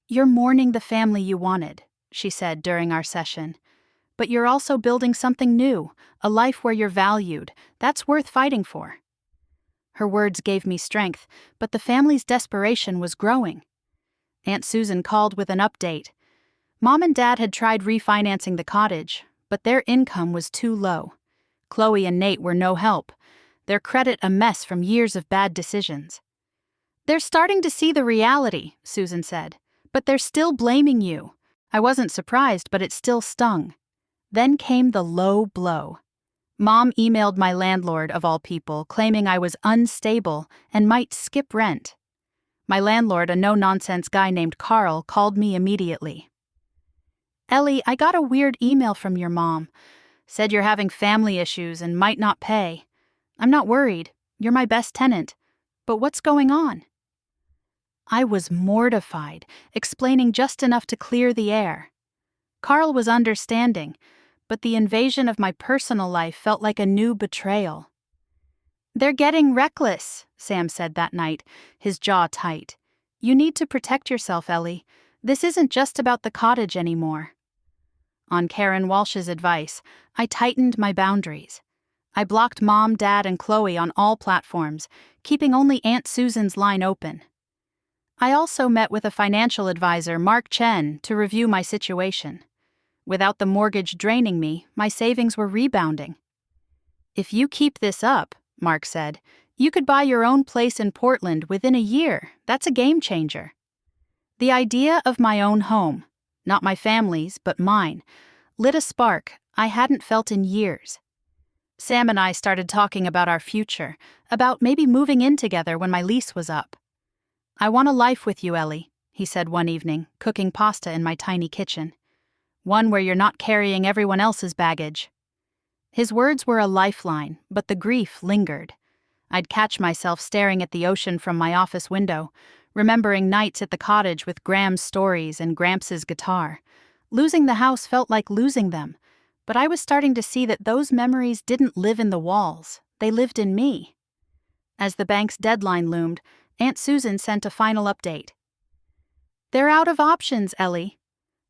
"You're mourning the family you wanted," she said during our session. "But you're also building something new, a life where you're valued. That's worth fighting for." Her words gave me strength, but the family's desperation was growing. Aunt Susan called with an update. Mom and Dad had tried refinancing the cottage, but their income was too low. Chloe and Nate were no help, their credit a mess from years of bad decisions. "They're starting to see the reality," Susan said, "but they're still blaming you." I wasn't surprised, but it still stung. Then came the low blow. Mom emailed my landlord, of all people, claiming I was unstable and might skip rent. My landlord, a no-nonsense guy named Carl, called me immediately. "Ellie, I got a weird email from your mom. Said you're having family issues and might not pay. I'm not worried. You're my best tenant. But what's going on?" I was mortified, explaining just enough to clear the air. Carl was understanding, but the invasion of my personal life felt like a new betrayal. "They're getting reckless," Sam said that night, his jaw tight. "You need to protect yourself, Ellie. This isn't just about the cottage anymore." On Karen Walsh's advice, I tightened my boundaries. I blocked Mom, Dad, and Chloe on all platforms, keeping only Aunt Susan's line open. I also met with a financial advisor, Mark Chen, to review my situation. Without the mortgage draining me, my savings were rebounding. "If you keep this up," Mark said, "you could buy your own place in Portland within a year. That's a game changer." The idea of my own home, not my family's, but mine, lit a spark I hadn't felt in years. Sam and I started talking about our future, about maybe moving in together when my lease was up. "I want a life with you, Ellie," he said one evening, cooking pasta in my tiny kitchen. "One where you're not carrying everyone else's baggage." His words were a lifeline, but the grief lingered. I'd catch myself staring at the ocean from my office window, remembering nights at the cottage with Graham's stories and Gramps' guitar. Losing the house felt like losing them, but I was starting to see that those memories didn't live in the walls, they lived in me. As the bank's deadline loomed, Aunt Susan sent a final update. "They're out of options, Ellie.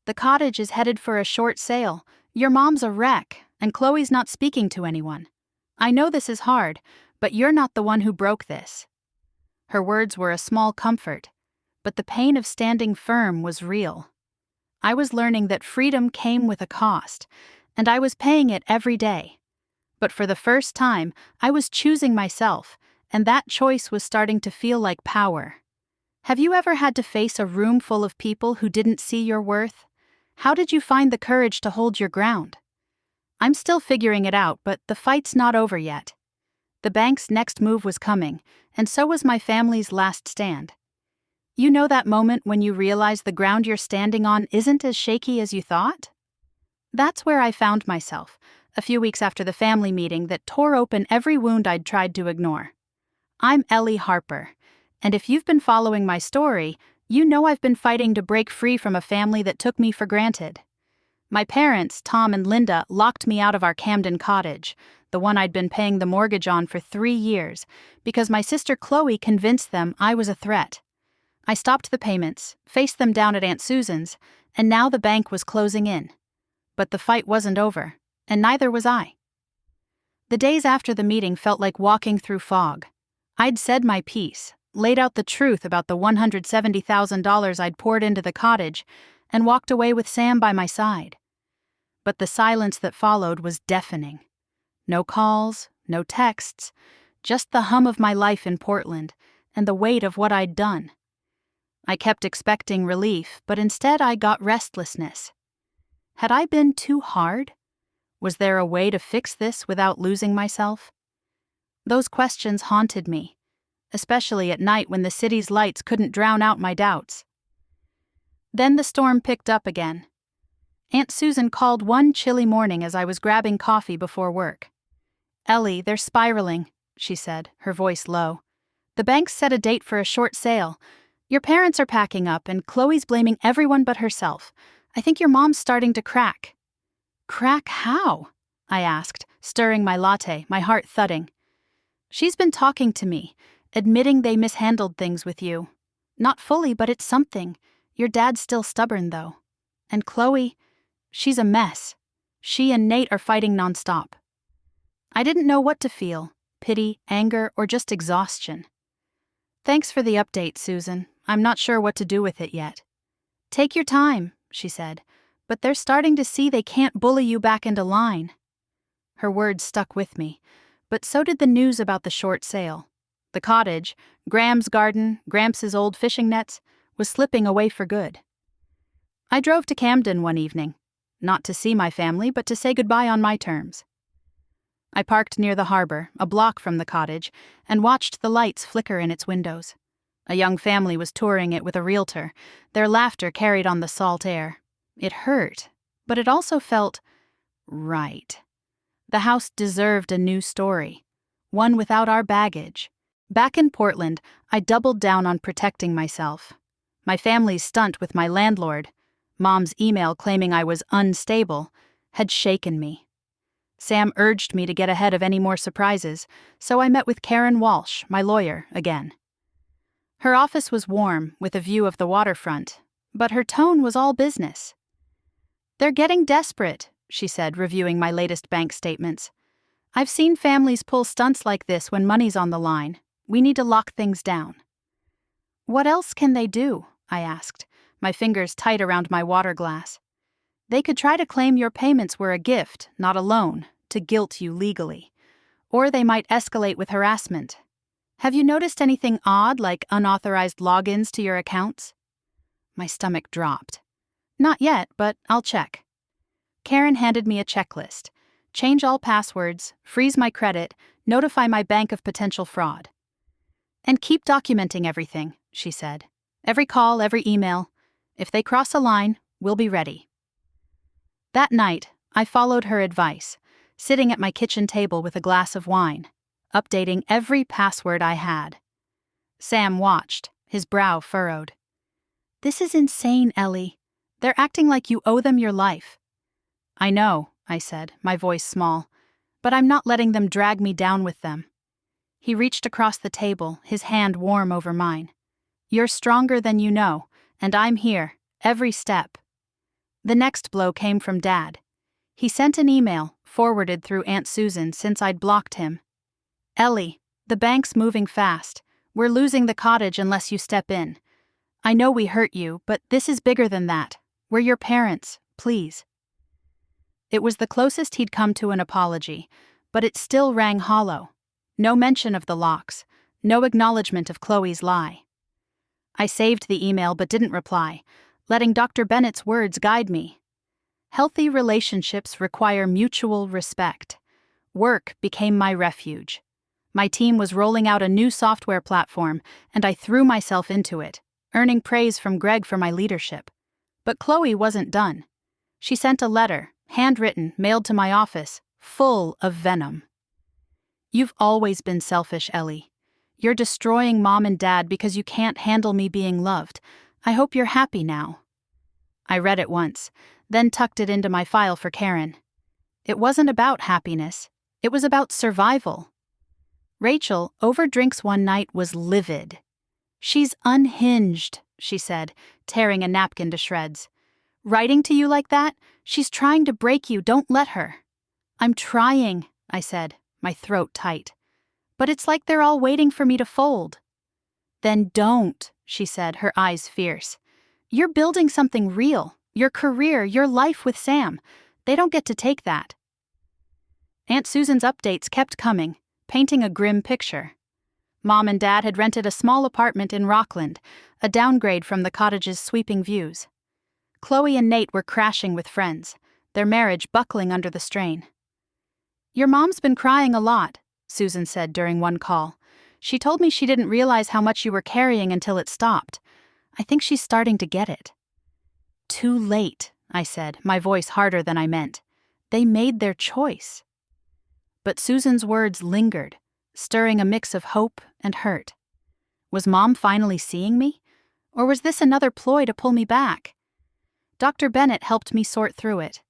The cottage is headed for a short sale, your mom's a wreck, and Chloe's not speaking to anyone. I know this is hard, but you're not the one who broke this." Her words were a small comfort, but the pain of standing firm was real. I was learning that freedom came with a cost, and I was paying it every day. But for the first time, I was choosing myself, and that choice was starting to feel like power. Have you ever had to face a room full of people who didn't see your worth? How did you find the courage to hold your ground? I'm still figuring it out, but the fight's not over yet. The bank's next move was coming, and so was my family's last stand. You know that moment when you realize the ground you're standing on isn't as shaky as you thought? That's where I found myself, a few weeks after the family meeting that tore open every wound I'd tried to ignore. I'm Ellie Harper, and if you've been following my story, you know I've been fighting to break free from a family that took me for granted. My parents, Tom and Linda, locked me out of our Camden cottage, the one I'd been paying the mortgage on for 3 years, because my sister Chloe convinced them I was a threat. I stopped the payments, faced them down at Aunt Susan's, and now the bank was closing in. But the fight wasn't over, and neither was I. The days after the meeting felt like walking through fog. I'd said my piece, laid out the truth about the $170,000 I'd poured into the cottage, and walked away with Sam by my side. But the silence that followed was deafening. No calls, no texts, just the hum of my life in Portland, and the weight of what I'd done. I kept expecting relief, but instead I got restlessness. Had I been too hard? Was there a way to fix this without losing myself? Those questions haunted me, especially at night when the city's lights couldn't drown out my doubts. Then the storm picked up again. Aunt Susan called one chilly morning as I was grabbing coffee before work. "Ellie, they're spiraling," she said, her voice low. "The bank's set a date for a short sale. Your parents are packing up, and Chloe's blaming everyone but herself. I think your mom's starting to crack." "Crack how?" I asked, stirring my latte, my heart thudding. "She's been talking to me, admitting they mishandled things with you. Not fully, but it's something. Your dad's still stubborn, though. And Chloe, she's a mess. She and Nate are fighting nonstop." I didn't know what to feel, pity, anger, or just exhaustion. "Thanks for the update, Susan. I'm not sure what to do with it yet." "Take your time," she said, "but they're starting to see they can't bully you back into line." Her words stuck with me, but so did the news about the short sale. The cottage, Graham's garden, Gramps' old fishing nets, was slipping away for good. I drove to Camden one evening, not to see my family, but to say goodbye on my terms. I parked near the harbor, a block from the cottage, and watched the lights flicker in its windows. A young family was touring it with a realtor. Their laughter carried on the salt air. It hurt, but it also felt right. The house deserved a new story, one without our baggage. Back in Portland, I doubled down on protecting myself. My family's stunt with my landlord, Mom's email claiming I was unstable, had shaken me. Sam urged me to get ahead of any more surprises, so I met with Karen Walsh, my lawyer, again. Her office was warm, with a view of the waterfront, but her tone was all business. "They're getting desperate," she said, reviewing my latest bank statements. "I've seen families pull stunts like this when money's on the line. We need to lock things down." "What else can they do?" I asked, my fingers tight around my water glass. "They could try to claim your payments were a gift, not a loan, to guilt you legally. Or they might escalate with harassment. Have you noticed anything odd, like unauthorized logins to your accounts?" My stomach dropped. "Not yet, but I'll check." Karen handed me a checklist. Change all passwords, freeze my credit, notify my bank of potential fraud. "And keep documenting everything," she said. "Every call, every email. If they cross a line, we'll be ready." That night, I followed her advice, sitting at my kitchen table with a glass of wine, updating every password I had. Sam watched, his brow furrowed. "This is insane, Ellie. They're acting like you owe them your life." "I know," I said, my voice small, "but I'm not letting them drag me down with them." He reached across the table, his hand warm over mine. "You're stronger than you know, and I'm here, every step." The next blow came from Dad. He sent an email, forwarded through Aunt Susan since I'd blocked him. "Ellie, the bank's moving fast. We're losing the cottage unless you step in. I know we hurt you, but this is bigger than that. We're your parents, please." It was the closest he'd come to an apology, but it still rang hollow. No mention of the locks, no acknowledgement of Chloe's lie. I saved the email but didn't reply, letting Dr. Bennett's words guide me. Healthy relationships require mutual respect. Work became my refuge. My team was rolling out a new software platform, and I threw myself into it, earning praise from Greg for my leadership. But Chloe wasn't done. She sent a letter, handwritten, mailed to my office, full of venom. "You've always been selfish, Ellie. You're destroying Mom and Dad because you can't handle me being loved. I hope you're happy now." I read it once, then tucked it into my file for Karen. It wasn't about happiness. It was about survival. Rachel, over drinks one night, was livid. "She's unhinged," she said, tearing a napkin to shreds. "Writing to you like that? She's trying to break you, don't let her." "I'm trying," I said, my throat tight. "But it's like they're all waiting for me to fold." "Then don't," she said, her eyes fierce. "You're building something real, your career, your life with Sam. They don't get to take that." Aunt Susan's updates kept coming, painting a grim picture. Mom and Dad had rented a small apartment in Rockland, a downgrade from the cottage's sweeping views. Chloe and Nate were crashing with friends, their marriage buckling under the strain. "Your mom's been crying a lot," Susan said during one call. "She told me she didn't realize how much you were carrying until it stopped. I think she's starting to get it." "Too late," I said, my voice harder than I meant. "They made their choice." But Susan's words lingered, stirring a mix of hope and hurt. Was Mom finally seeing me? Or was this another ploy to pull me back? Dr. Bennett helped me sort through it.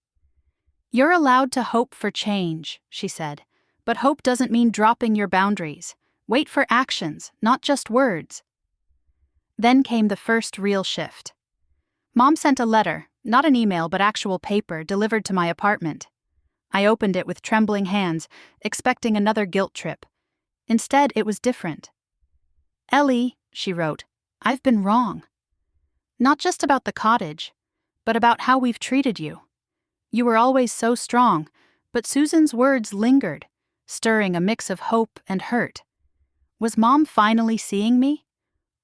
"You're allowed to hope for change," she said, "but hope doesn't mean dropping your boundaries. Wait for actions, not just words." Then came the first real shift. Mom sent a letter, not an email but actual paper, delivered to my apartment. I opened it with trembling hands, expecting another guilt trip. Instead, it was different. "Ellie," she wrote, "I've been wrong. Not just about the cottage, but about how we've treated you. You were always so strong," but Susan's words lingered, stirring a mix of hope and hurt. Was Mom finally seeing me?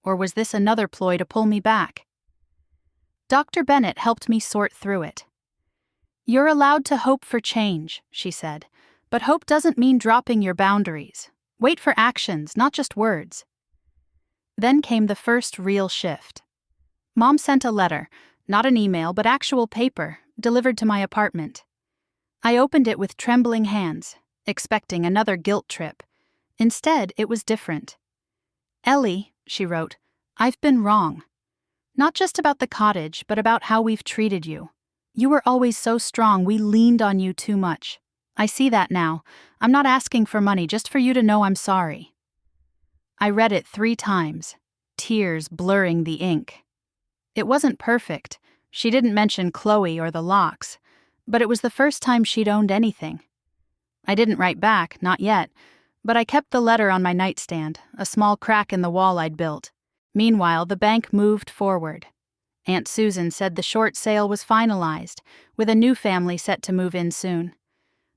Or was this another ploy to pull me back? Dr. Bennett helped me sort through it. "You're allowed to hope for change," she said, "but hope doesn't mean dropping your boundaries. Wait for actions, not just words." Then came the first real shift. Mom sent a letter, not an email but actual paper, delivered to my apartment. I opened it with trembling hands, expecting another guilt trip. Instead, it was different. "Ellie," she wrote, "I've been wrong. Not just about the cottage, but about how we've treated you. You were always so strong, we leaned on you too much. I see that now. I'm not asking for money, just for you to know I'm sorry." I read it 3 times, tears blurring the ink. It wasn't perfect. She didn't mention Chloe or the locks, but it was the first time she'd owned anything. I didn't write back, not yet, but I kept the letter on my nightstand, a small crack in the wall I'd built. Meanwhile, the bank moved forward. Aunt Susan said the short sale was finalized, with a new family set to move in soon.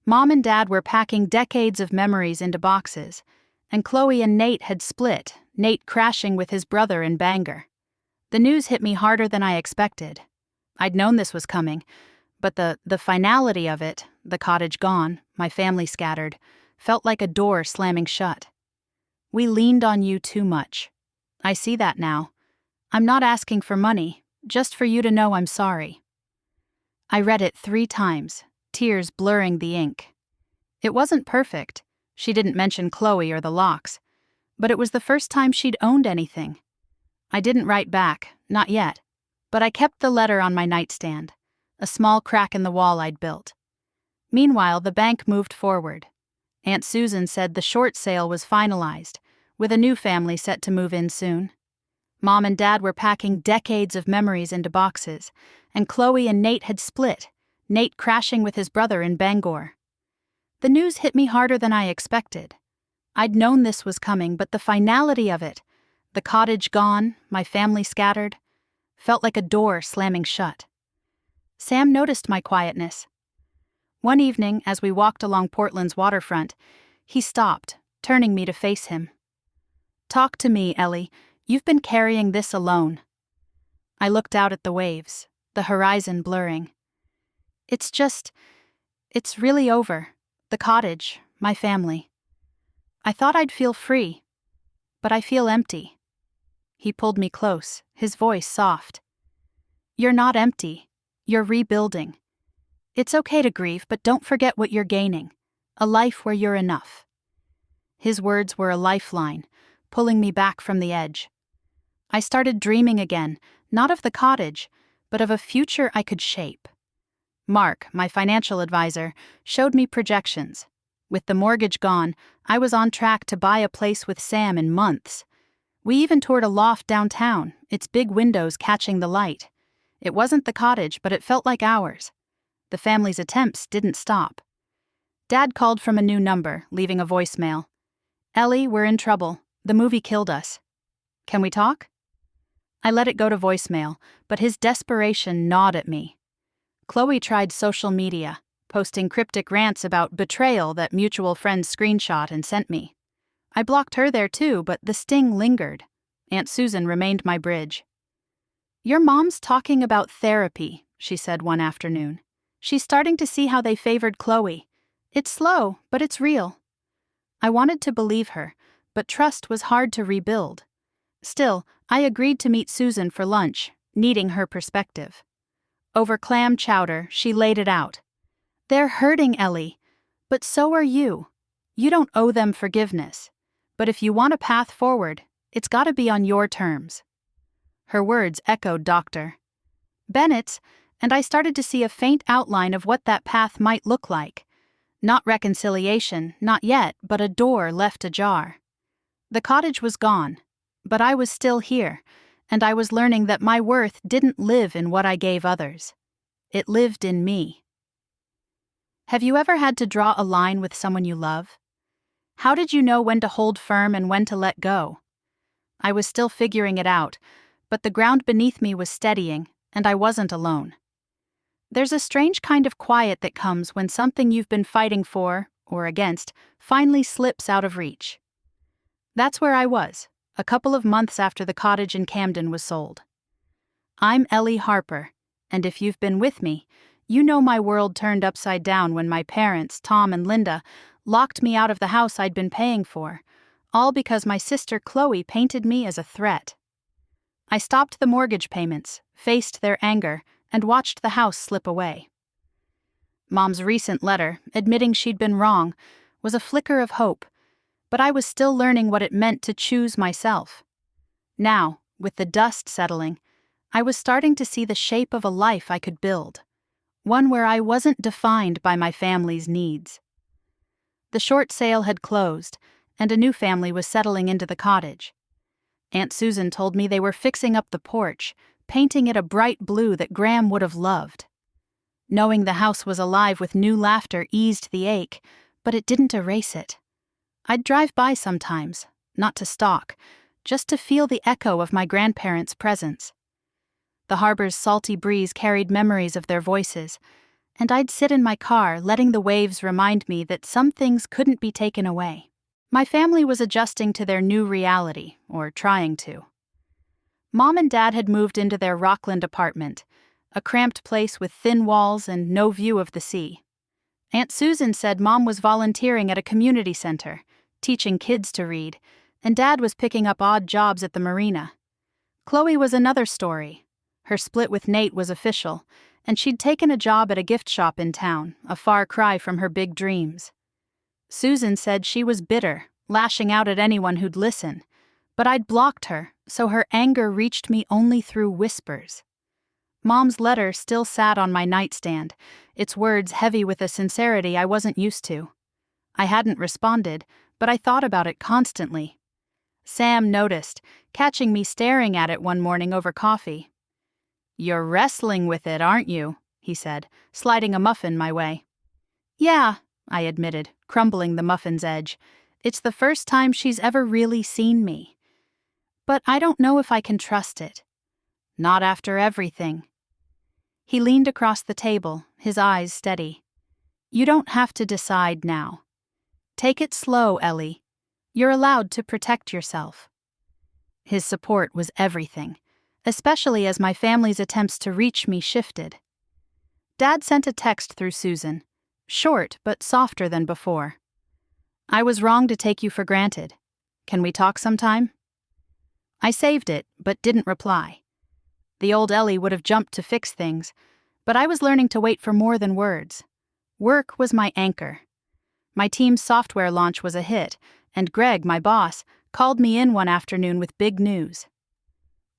Mom and Dad were packing decades of memories into boxes, and Chloe and Nate had split, Nate crashing with his brother in Bangor. The news hit me harder than I expected. I'd known this was coming, but the finality of it, the cottage gone, my family scattered, felt like a door slamming shut. "We leaned on you too much. I see that now. I'm not asking for money, just for you to know I'm sorry." I read it 3 times, tears blurring the ink. It wasn't perfect. She didn't mention Chloe or the locks, but it was the first time she'd owned anything. I didn't write back, not yet, but I kept the letter on my nightstand, a small crack in the wall I'd built. Meanwhile, the bank moved forward. Aunt Susan said the short sale was finalized, with a new family set to move in soon. Mom and Dad were packing decades of memories into boxes, and Chloe and Nate had split, Nate crashing with his brother in Bangor. The news hit me harder than I expected. I'd known this was coming, but the finality of it, the cottage gone, my family scattered, felt like a door slamming shut. Sam noticed my quietness. One evening, as we walked along Portland's waterfront, he stopped, turning me to face him. "Talk to me, Ellie. You've been carrying this alone." I looked out at the waves, the horizon blurring. It's really over. The cottage, my family. I thought I'd feel free, but I feel empty." He pulled me close, his voice soft. "You're not empty. You're rebuilding. It's okay to grieve, but don't forget what you're gaining. A life where you're enough." His words were a lifeline, pulling me back from the edge. I started dreaming again, not of the cottage, but of a future I could shape. Mark, my financial advisor, showed me projections. With the mortgage gone, I was on track to buy a place with Sam in months. We even toured a loft downtown, its big windows catching the light. It wasn't the cottage, but it felt like ours. The family's attempts didn't stop. Dad called from a new number, leaving a voicemail. "Ellie, we're in trouble. The movie killed us. Can we talk?" I let it go to voicemail, but his desperation gnawed at me. Chloe tried social media, posting cryptic rants about betrayal that mutual friends screenshot and sent me. I blocked her there too, but the sting lingered. Aunt Susan remained my bridge. "Your mom's talking about therapy," she said one afternoon. "She's starting to see how they favored Chloe. It's slow, but it's real." I wanted to believe her, but trust was hard to rebuild. Still, I agreed to meet Susan for lunch, needing her perspective. Over clam chowder, she laid it out. "They're hurting, Ellie, but so are you. You don't owe them forgiveness. But if you want a path forward, it's gotta be on your terms." Her words echoed Dr. Bennett's, and I started to see a faint outline of what that path might look like. Not reconciliation, not yet, but a door left ajar. The cottage was gone, but I was still here, and I was learning that my worth didn't live in what I gave others. It lived in me. Have you ever had to draw a line with someone you love? How did you know when to hold firm and when to let go? I was still figuring it out, but the ground beneath me was steadying, and I wasn't alone. There's a strange kind of quiet that comes when something you've been fighting for, or against, finally slips out of reach. That's where I was, a couple of months after the cottage in Camden was sold. I'm Ellie Harper, and if you've been with me, you know my world turned upside down when my parents, Tom and Linda, locked me out of the house I'd been paying for, all because my sister Chloe painted me as a threat. I stopped the mortgage payments, faced their anger, and watched the house slip away. Mom's recent letter, admitting she'd been wrong, was a flicker of hope, but I was still learning what it meant to choose myself. Now, with the dust settling, I was starting to see the shape of a life I could build, one where I wasn't defined by my family's needs. The short sale had closed, and a new family was settling into the cottage. Aunt Susan told me they were fixing up the porch, painting it a bright blue that Graham would have loved. Knowing the house was alive with new laughter eased the ache, but it didn't erase it. I'd drive by sometimes, not to stalk, just to feel the echo of my grandparents' presence. The harbor's salty breeze carried memories of their voices, and I'd sit in my car letting the waves remind me that some things couldn't be taken away. My family was adjusting to their new reality, or trying to. Mom and Dad had moved into their Rockland apartment, a cramped place with thin walls and no view of the sea. Aunt Susan said Mom was volunteering at a community center, teaching kids to read, and Dad was picking up odd jobs at the marina. Chloe was another story. Her split with Nate was official, and she'd taken a job at a gift shop in town, a far cry from her big dreams. Susan said she was bitter, lashing out at anyone who'd listen, but I'd blocked her, so her anger reached me only through whispers. Mom's letter still sat on my nightstand, its words heavy with a sincerity I wasn't used to. I hadn't responded, but I thought about it constantly. Sam noticed, catching me staring at it one morning over coffee. "You're wrestling with it, aren't you?" he said, sliding a muffin my way. "Yeah," I admitted, crumbling the muffin's edge. "It's the first time she's ever really seen me. But I don't know if I can trust it. Not after everything." He leaned across the table, his eyes steady. You don't have to decide now. Take it slow, Ellie. You're allowed to protect yourself. His support was everything, especially as my family's attempts to reach me shifted. Dad sent a text through Susan, short but softer than before. I was wrong to take you for granted. Can we talk sometime? I saved it, but didn't reply. The old Ellie would have jumped to fix things, but I was learning to wait for more than words. Work was my anchor. My team's software launch was a hit, and Greg, my boss, called me in one afternoon with big news.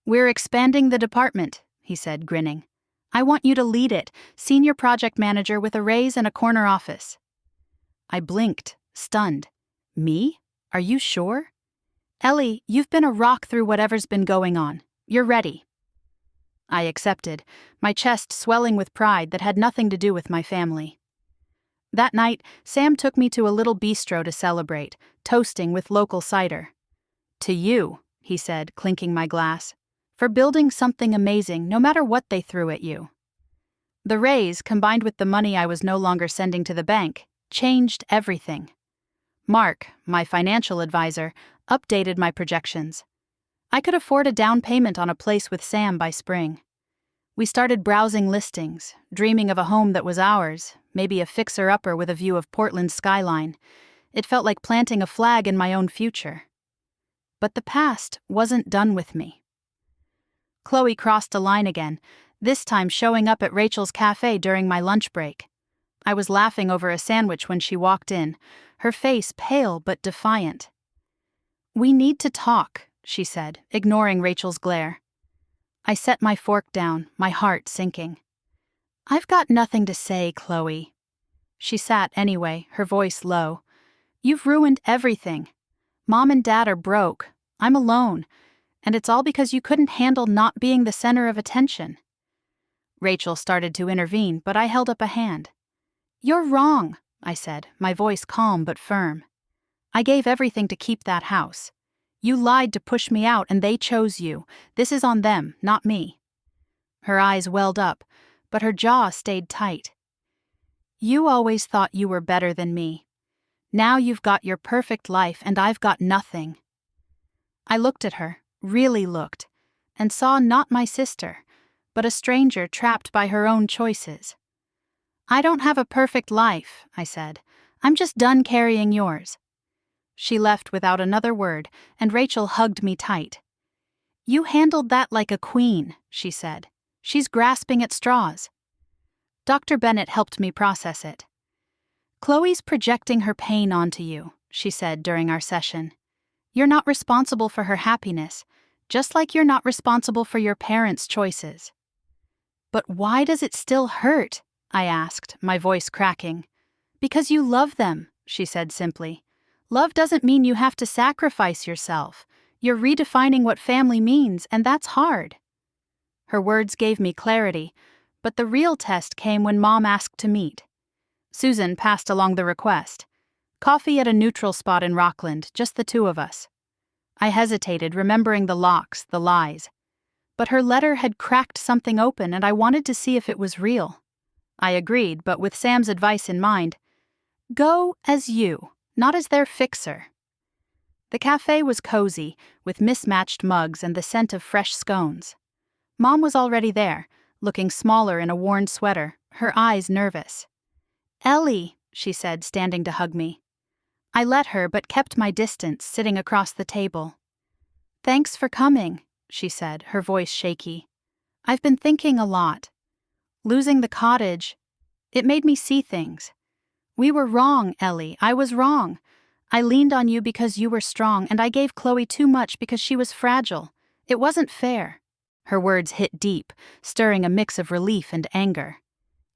"We're expanding the department," he said, grinning. "I want you to lead it, senior project manager with a raise and a corner office." I blinked, stunned. Me? Are you sure? Ellie, you've been a rock through whatever's been going on. You're ready. I accepted, my chest swelling with pride that had nothing to do with my family. That night, Sam took me to a little bistro to celebrate, toasting with local cider. "To you," he said, clinking my glass, "for building something amazing no matter what they threw at you." The raise, combined with the money I was no longer sending to the bank, changed everything. Mark, my financial advisor, updated my projections. I could afford a down payment on a place with Sam by spring. We started browsing listings, dreaming of a home that was ours, maybe a fixer-upper with a view of Portland's skyline. It felt like planting a flag in my own future. But the past wasn't done with me. Chloe crossed a line again, this time showing up at Rachel's cafe during my lunch break. I was laughing over a sandwich when she walked in, her face pale but defiant. "We need to talk," she said, ignoring Rachel's glare. I set my fork down, my heart sinking. "I've got nothing to say, Chloe." She sat anyway, her voice low. "You've ruined everything. Mom and Dad are broke. I'm alone. And it's all because you couldn't handle not being the center of attention." Rachel started to intervene, but I held up a hand. "You're wrong," I said, my voice calm but firm. "I gave everything to keep that house. You lied to push me out and they chose you. This is on them, not me." Her eyes welled up, but her jaw stayed tight. "You always thought you were better than me. Now you've got your perfect life and I've got nothing." I looked at her, really looked, and saw not my sister, but a stranger trapped by her own choices. "I don't have a perfect life," I said. "I'm just done carrying yours." She left without another word, and Rachel hugged me tight. "You handled that like a queen," she said. "She's grasping at straws." Dr. Bennett helped me process it. "Chloe's projecting her pain onto you," she said during our session. "You're not responsible for her happiness, just like you're not responsible for your parents' choices." "But why does it still hurt?" I asked, my voice cracking. "Because you love them," she said simply. "Love doesn't mean you have to sacrifice yourself. You're redefining what family means, and that's hard." Her words gave me clarity, but the real test came when Mom asked to meet. Susan passed along the request. Coffee at a neutral spot in Rockland, just the two of us. I hesitated, remembering the locks, the lies. But her letter had cracked something open, and I wanted to see if it was real. I agreed, but with Sam's advice in mind. Go as you, not as their fixer. The cafe was cozy, with mismatched mugs and the scent of fresh scones. Mom was already there, looking smaller in a worn sweater, her eyes nervous. "Ellie," she said, standing to hug me. I let her, but kept my distance, sitting across the table. "Thanks for coming," she said, her voice shaky. "I've been thinking a lot. Losing the cottage, it made me see things. We were wrong, Ellie, I was wrong. I leaned on you because you were strong, and I gave Chloe too much because she was fragile. It wasn't fair." Her words hit deep, stirring a mix of relief and anger.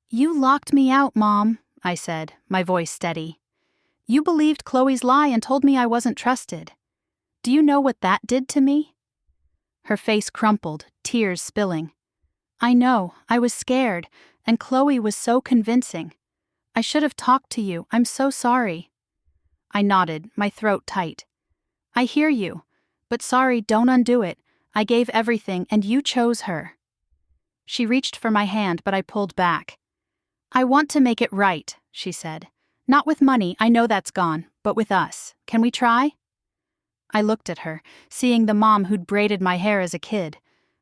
"You locked me out, Mom," I said, my voice steady. "You believed Chloe's lie and told me I wasn't trusted. Do you know what that did to me?" Her face crumpled, tears spilling. "I know, I was scared, and Chloe was so convincing. I should have talked to you, I'm so sorry." I nodded, my throat tight. "I hear you, but sorry, don't undo it. I gave everything, and you chose her." She reached for my hand, but I pulled back. "I want to make it right," she said. Not with money, I know that's gone, but with us. Can we try? I looked at her, seeing the mom who'd braided my hair as a kid,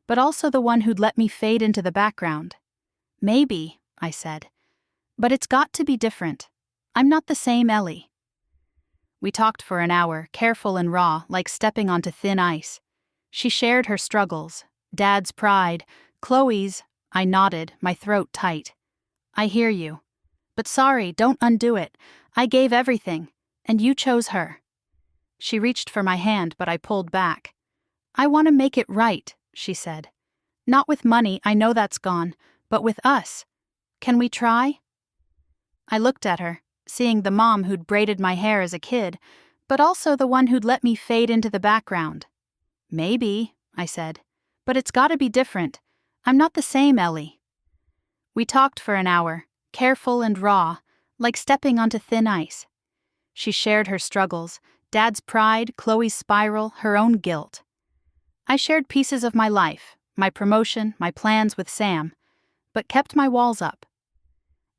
but also the one who'd let me fade into the background. Maybe, I said. But it's got to be different. I'm not the same Ellie. We talked for an hour, careful and raw, like stepping onto thin ice. She shared her struggles, Dad's pride, Chloe's. I nodded, my throat tight. I hear you. But sorry, don't undo it. I gave everything, and you chose her. She reached for my hand, but I pulled back. I want to make it right, she said. Not with money, I know that's gone, but with us. Can we try? I looked at her, seeing the mom who'd braided my hair as a kid, but also the one who'd let me fade into the background. Maybe, I said, but it's gotta be different. I'm not the same Ellie. We talked for an hour, careful and raw, like stepping onto thin ice. She shared her struggles, Dad's pride, Chloe's spiral, her own guilt. I shared pieces of my life, my promotion, my plans with Sam, but kept my walls up.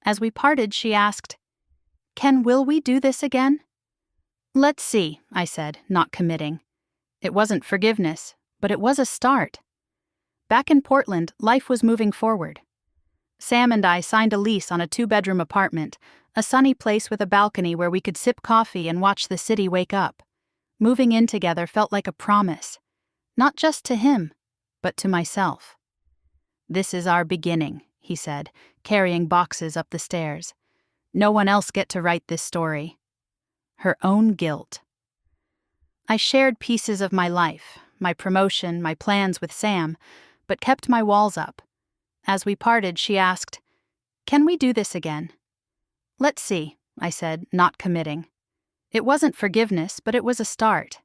As we parted, she asked, Will we do this again? Let's see, I said, not committing. It wasn't forgiveness, but it was a start. Back in Portland, life was moving forward. Sam and I signed a lease on a 2-bedroom apartment, a sunny place with a balcony where we could sip coffee and watch the city wake up. Moving in together felt like a promise, not just to him, but to myself. This is our beginning, he said, carrying boxes up the stairs. No one else get to write this story. Her own guilt. I shared pieces of my life, my promotion, my plans with Sam, but kept my walls up. As we parted, she asked, Can we do this again? Let's see, I said, not committing. It wasn't forgiveness, but it was a start.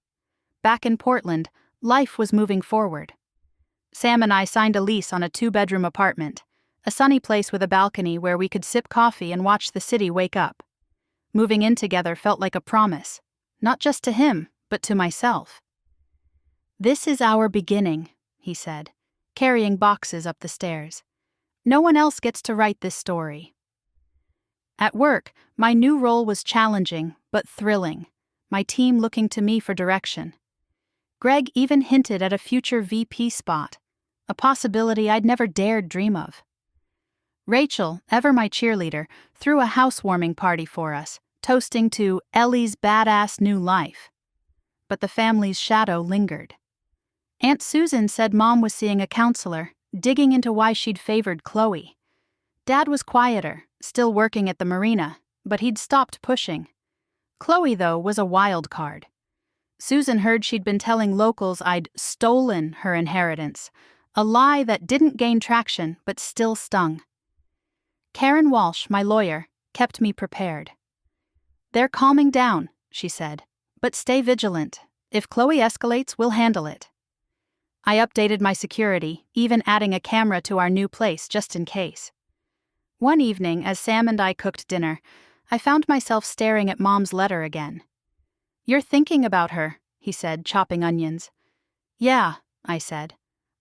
Back in Portland, life was moving forward. Sam and I signed a lease on a 2-bedroom apartment, a sunny place with a balcony where we could sip coffee and watch the city wake up. Moving in together felt like a promise, not just to him, but to myself. This is our beginning, he said, carrying boxes up the stairs. No one else gets to write this story. At work, my new role was challenging, but thrilling, my team looking to me for direction. Greg even hinted at a future VP spot, a possibility I'd never dared dream of. Rachel, ever my cheerleader, threw a housewarming party for us, toasting to Ellie's badass new life. But the family's shadow lingered. Aunt Susan said Mom was seeing a counselor, digging into why she'd favored Chloe. Dad was quieter, still working at the marina, but he'd stopped pushing. Chloe, though, was a wild card. Susan heard she'd been telling locals I'd stolen her inheritance, a lie that didn't gain traction but still stung. Karen Walsh, my lawyer, kept me prepared. They're calming down, she said, but stay vigilant. If Chloe escalates, we'll handle it. I updated my security, even adding a camera to our new place just in case. One evening, as Sam and I cooked dinner, I found myself staring at Mom's letter again. You're thinking about her, he said, chopping onions. Yeah, I said.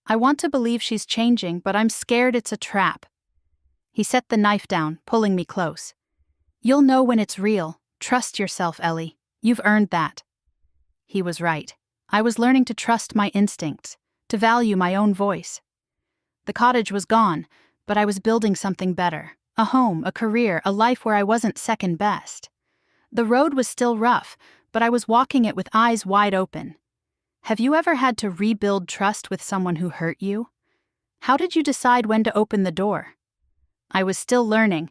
I want to believe she's changing, but I'm scared it's a trap. He set the knife down, pulling me close. You'll know when it's real. Trust yourself, Ellie. You've earned that. He was right. I was learning to trust my instincts, to value my own voice. The cottage was gone, but I was building something better. A home, a career, a life where I wasn't second best. The road was still rough, but I was walking it with eyes wide open. Have you ever had to rebuild trust with someone who hurt you? How did you decide when to open the door? I was still learning,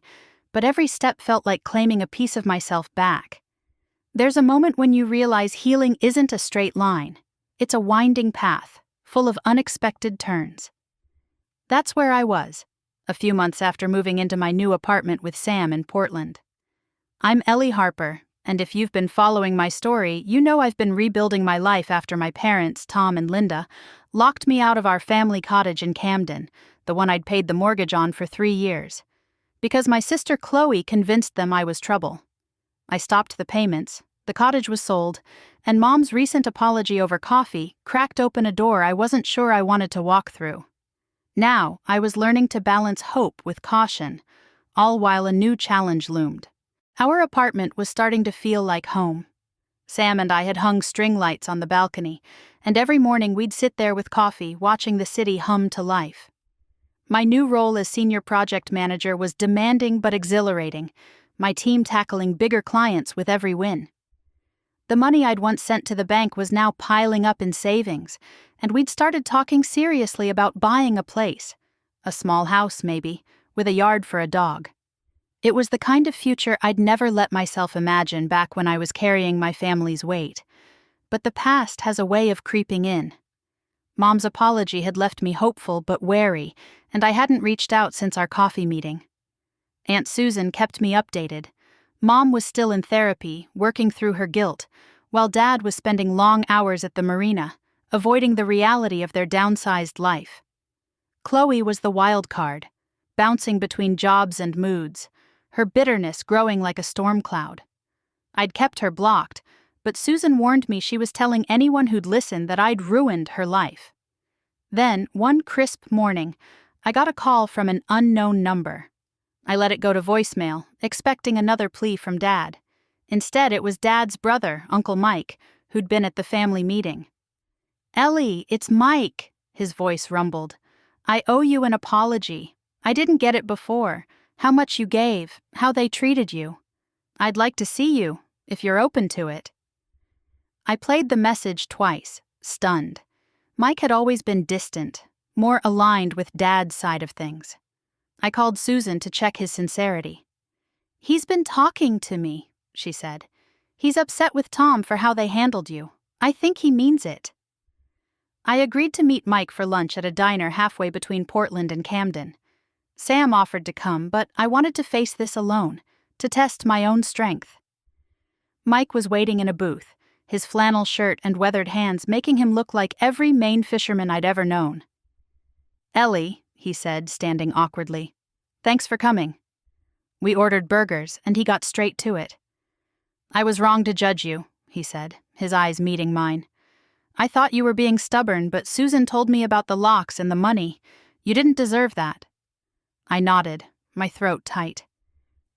but every step felt like claiming a piece of myself back. There's a moment when you realize healing isn't a straight line. It's a winding path, full of unexpected turns. That's where I was, a few months after moving into my new apartment with Sam in Portland. I'm Ellie Harper, and if you've been following my story, you know I've been rebuilding my life after my parents, Tom and Linda, locked me out of our family cottage in Camden, the one I'd paid the mortgage on for 3 years, because my sister Chloe convinced them I was trouble. I stopped the payments, the cottage was sold, and Mom's recent apology over coffee cracked open a door I wasn't sure I wanted to walk through. Now, I was learning to balance hope with caution, all while a new challenge loomed. Our apartment was starting to feel like home. Sam and I had hung string lights on the balcony, and every morning we'd sit there with coffee, watching the city hum to life. My new role as senior project manager was demanding but exhilarating, my team tackling bigger clients with every win. The money I'd once sent to the bank was now piling up in savings, and we'd started talking seriously about buying a place. A small house, maybe, with a yard for a dog. It was the kind of future I'd never let myself imagine back when I was carrying my family's weight. But the past has a way of creeping in. Mom's apology had left me hopeful but wary, and I hadn't reached out since our coffee meeting. Aunt Susan kept me updated. Mom was still in therapy, working through her guilt, while Dad was spending long hours at the marina, avoiding the reality of their downsized life. Chloe was the wild card, bouncing between jobs and moods, her bitterness growing like a storm cloud. I'd kept her blocked, but Susan warned me she was telling anyone who'd listen that I'd ruined her life. Then, one crisp morning, I got a call from an unknown number. I let it go to voicemail, expecting another plea from Dad. Instead, it was Dad's brother, Uncle Mike, who'd been at the family meeting. "Ellie, it's Mike," his voice rumbled. "I owe you an apology. I didn't get it before. How much you gave, how they treated you. I'd like to see you, if you're open to it." I played the message twice, stunned. Mike had always been distant, more aligned with Dad's side of things. I called Susan to check his sincerity. "He's been talking to me," she said. "He's upset with Tom for how they handled you. I think he means it." I agreed to meet Mike for lunch at a diner halfway between Portland and Camden. Sam offered to come, but I wanted to face this alone, to test my own strength. Mike was waiting in a booth, his flannel shirt and weathered hands making him look like every Maine fisherman I'd ever known. "Ellie," he said, standing awkwardly. "Thanks for coming." We ordered burgers, and he got straight to it. "I was wrong to judge you," he said, his eyes meeting mine. "I thought you were being stubborn, but Susan told me about the locks and the money. You didn't deserve that." I nodded, my throat tight.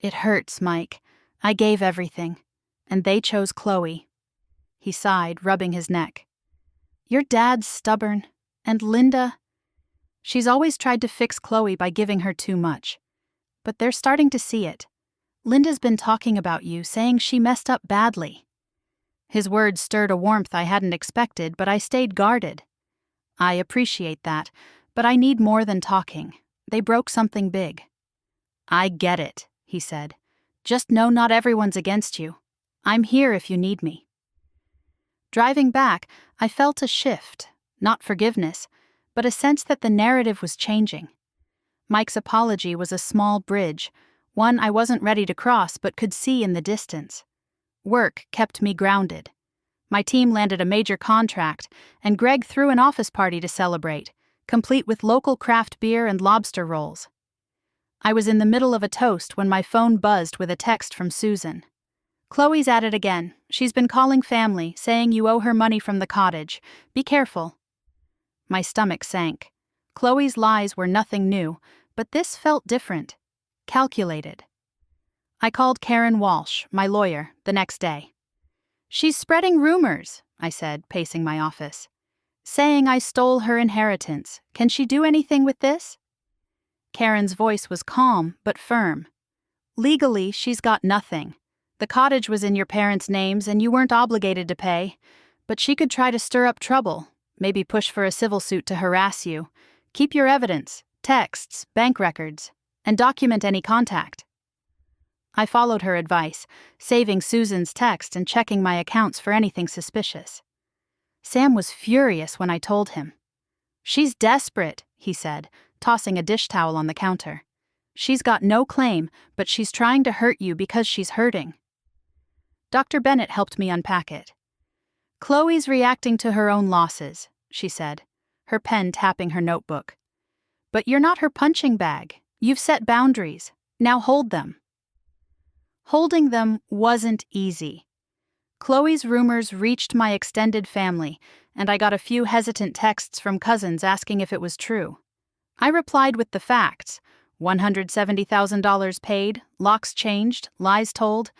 "It hurts, Mike. I gave everything, and they chose Chloe." He sighed, rubbing his neck. "Your dad's stubborn, and Linda... She's always tried to fix Chloe by giving her too much. But they're starting to see it. Linda's been talking about you, saying she messed up badly." His words stirred a warmth I hadn't expected, but I stayed guarded. "I appreciate that, but I need more than talking. They broke something big." "I get it," he said. "Just know not everyone's against you. I'm here if you need me." Driving back, I felt a shift, not forgiveness, but a sense that the narrative was changing. Mike's apology was a small bridge, one I wasn't ready to cross but could see in the distance. Work kept me grounded. My team landed a major contract, and Greg threw an office party to celebrate, complete with local craft beer and lobster rolls. I was in the middle of a toast when my phone buzzed with a text from Susan. "Chloe's at it again. She's been calling family, saying you owe her money from the cottage. Be careful." My stomach sank. Chloe's lies were nothing new, but this felt different, calculated. I called Karen Walsh, my lawyer, the next day. "She's spreading rumors," I said, pacing my office. "Saying I stole her inheritance. Can she do anything with this?" Karen's voice was calm but firm. "Legally, she's got nothing. The cottage was in your parents' names and you weren't obligated to pay. But she could try to stir up trouble, maybe push for a civil suit to harass you. Keep your evidence, texts, bank records, and document any contact." I followed her advice, saving Susan's text and checking my accounts for anything suspicious. Sam was furious when I told him. "She's desperate," he said, tossing a dish towel on the counter. "She's got no claim, but she's trying to hurt you because she's hurting." Dr. Bennett helped me unpack it. "Chloe's reacting to her own losses," she said, her pen tapping her notebook. "But you're not her punching bag. You've set boundaries. Now hold them." Holding them wasn't easy. Chloe's rumors reached my extended family, and I got a few hesitant texts from cousins asking if it was true. I replied with the facts, $170,000 paid, locks changed, lies told,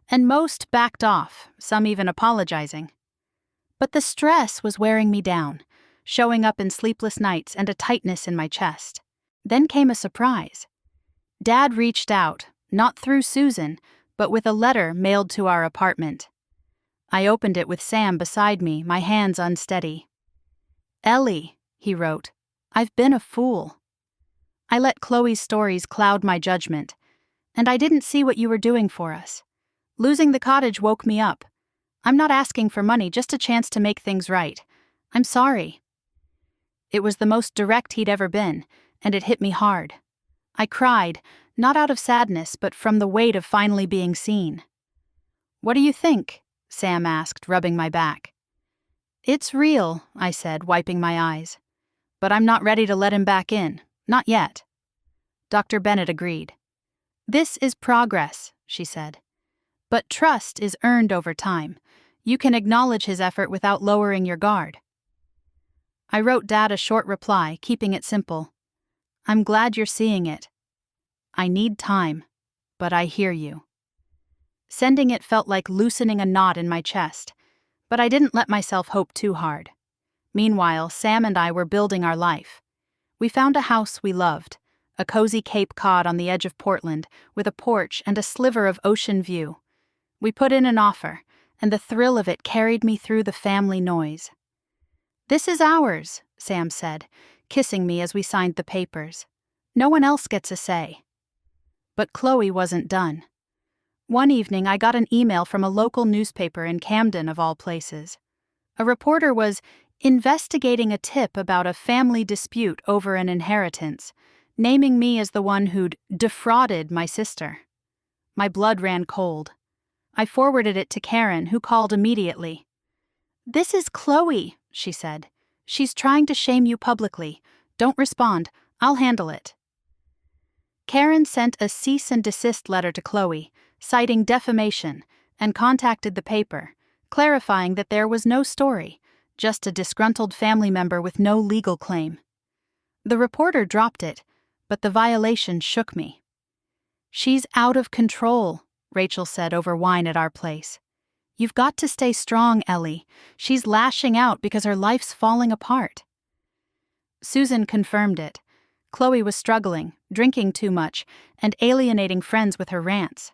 and most backed off, some even apologizing. But the stress was wearing me down, showing up in sleepless nights and a tightness in my chest. Then came a surprise. Dad reached out, not through Susan, but with a letter mailed to our apartment. I opened it with Sam beside me, my hands unsteady. "Ellie," he wrote, "I've been a fool. I let Chloe's stories cloud my judgment, and I didn't see what you were doing for us. Losing the cottage woke me up. I'm not asking for money, just a chance to make things right. I'm sorry." It was the most direct he'd ever been, and it hit me hard. I cried, not out of sadness, but from the weight of finally being seen. "What do you think?" Sam asked, rubbing my back. "It's real," I said, wiping my eyes. "But I'm not ready to let him back in. Not yet." Dr. Bennett agreed. "This is progress," she said. "But trust is earned over time. You can acknowledge his effort without lowering your guard." I wrote Dad a short reply, keeping it simple. "I'm glad you're seeing it. I need time, but I hear you." Sending it felt like loosening a knot in my chest, but I didn't let myself hope too hard. Meanwhile, Sam and I were building our life. We found a house we loved, a cozy Cape Cod on the edge of Portland, with a porch and a sliver of ocean view. We put in an offer, and the thrill of it carried me through the family noise. "This is ours," Sam said, kissing me as we signed the papers. "No one else gets a say." But Chloe wasn't done. One evening, I got an email from a local newspaper in Camden, of all places. A reporter was investigating a tip about a family dispute over an inheritance, naming me as the one who'd defrauded my sister. My blood ran cold. I forwarded it to Karen, who called immediately. "This is Chloe," she said. "She's trying to shame you publicly. Don't respond. I'll handle it." Karen sent a cease and desist letter to Chloe, citing defamation, and contacted the paper, clarifying that there was no story, just a disgruntled family member with no legal claim. The reporter dropped it, but the violation shook me. "She's out of control," Rachel said over wine at our place. "You've got to stay strong, Ellie. She's lashing out because her life's falling apart." Susan confirmed it. Chloe was struggling, drinking too much, and alienating friends with her rants.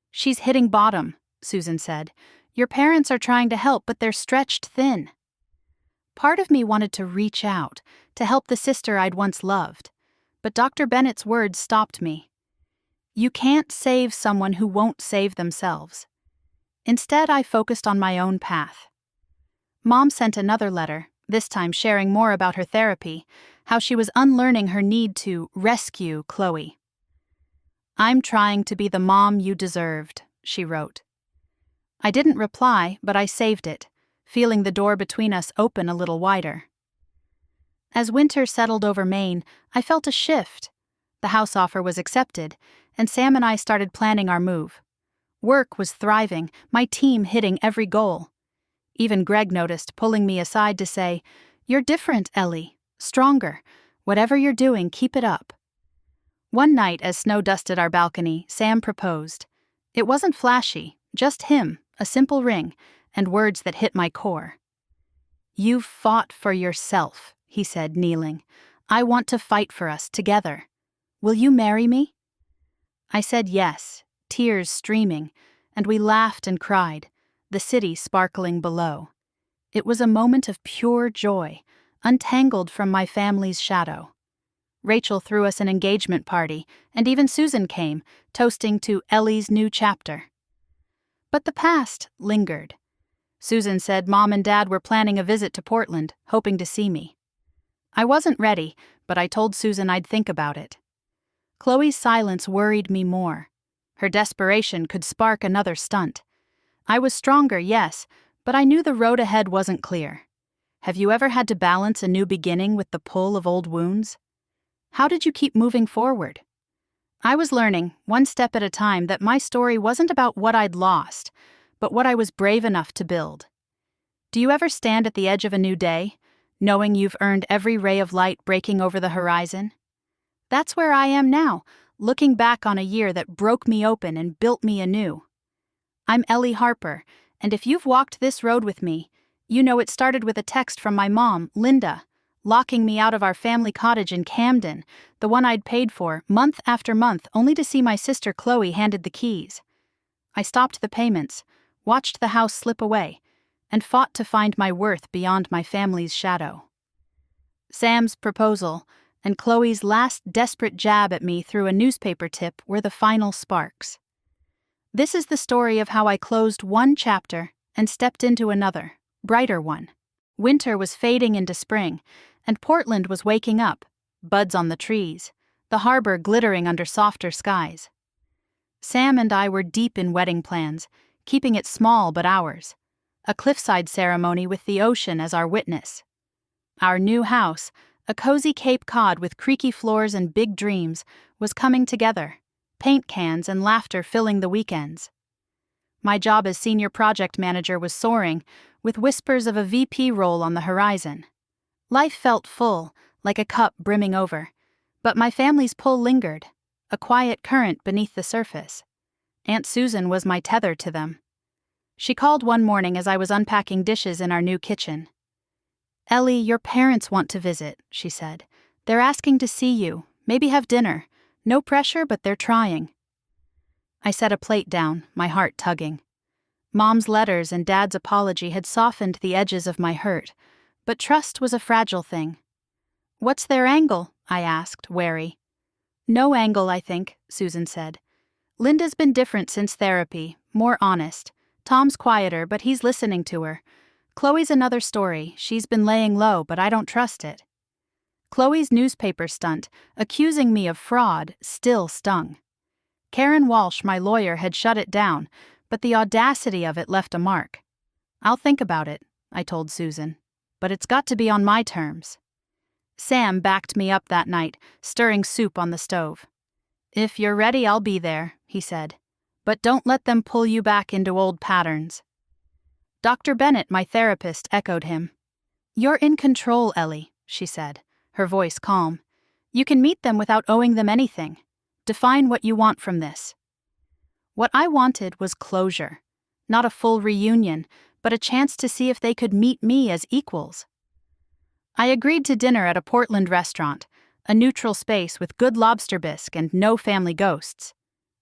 "She's hitting bottom," Susan said. "Your parents are trying to help, but they're stretched thin." Part of me wanted to reach out, to help the sister I'd once loved, but Dr. Bennett's words stopped me. You can't save someone who won't save themselves. Instead, I focused on my own path. Mom sent another letter, this time sharing more about her therapy, how she was unlearning her need to rescue Chloe. "I'm trying to be the mom you deserved," she wrote. I didn't reply, but I saved it, feeling the door between us open a little wider. As winter settled over Maine, I felt a shift. The house offer was accepted, and Sam and I started planning our move. Work was thriving, my team hitting every goal. Even Greg noticed, pulling me aside to say, "You're different, Ellie. Stronger. Whatever you're doing, keep it up." One night, as snow dusted our balcony, Sam proposed. It wasn't flashy, just him, a simple ring, and words that hit my core. "You've fought for yourself," he said, kneeling. "I want to fight for us together. Will you marry me?" I said yes, tears streaming, and we laughed and cried, the city sparkling below. It was a moment of pure joy, untangled from my family's shadow. Rachel threw us an engagement party, and even Susan came, toasting to Ellie's new chapter. But the past lingered. Susan said Mom and Dad were planning a visit to Portland, hoping to see me. I wasn't ready, but I told Susan I'd think about it. Chloe's silence worried me more. Her desperation could spark another stunt. I was stronger, yes, but I knew the road ahead wasn't clear. Have you ever had to balance a new beginning with the pull of old wounds? How did you keep moving forward? I was learning, one step at a time, that my story wasn't about what I'd lost, but what I was brave enough to build. Do you ever stand at the edge of a new day, knowing you've earned every ray of light breaking over the horizon? That's where I am now, looking back on a year that broke me open and built me anew. I'm Ellie Harper, and if you've walked this road with me, you know it started with a text from my mom, Linda, locking me out of our family cottage in Camden, the one I'd paid for, month after month, only to see my sister Chloe handed the keys. I stopped the payments, watched the house slip away, and fought to find my worth beyond my family's shadow. Sam's proposal and Chloe's last desperate jab at me through a newspaper tip were the final sparks. This is the story of how I closed one chapter and stepped into another, brighter one. Winter was fading into spring, and Portland was waking up, buds on the trees, the harbor glittering under softer skies. Sam and I were deep in wedding plans, keeping it small but ours, a cliffside ceremony with the ocean as our witness. Our new house, a cozy Cape Cod with creaky floors and big dreams, was coming together, paint cans and laughter filling the weekends. My job as senior project manager was soaring, with whispers of a VP role on the horizon. Life felt full, like a cup brimming over, but my family's pull lingered, a quiet current beneath the surface. Aunt Susan was my tether to them. She called one morning as I was unpacking dishes in our new kitchen. "Ellie, your parents want to visit," she said. "They're asking to see you, maybe have dinner. No pressure, but they're trying." I set a plate down, my heart tugging. Mom's letters and Dad's apology had softened the edges of my hurt, but trust was a fragile thing. "What's their angle?" I asked, wary. "No angle, I think," Susan said. "Linda's been different since therapy, more honest. Tom's quieter, but he's listening to her. Chloe's another story. She's been laying low, but I don't trust it." Chloe's newspaper stunt, accusing me of fraud, still stung. Karen Walsh, my lawyer, had shut it down, but the audacity of it left a mark. "I'll think about it," I told Susan, "but it's got to be on my terms." Sam backed me up that night, stirring soup on the stove. "If you're ready, I'll be there," he said. "But don't let them pull you back into old patterns." Dr. Bennett, my therapist, echoed him. "You're in control, Ellie," she said, her voice calm. "You can meet them without owing them anything. Define what you want from this." What I wanted was closure. Not a full reunion, but a chance to see if they could meet me as equals. I agreed to dinner at a Portland restaurant, a neutral space with good lobster bisque and no family ghosts.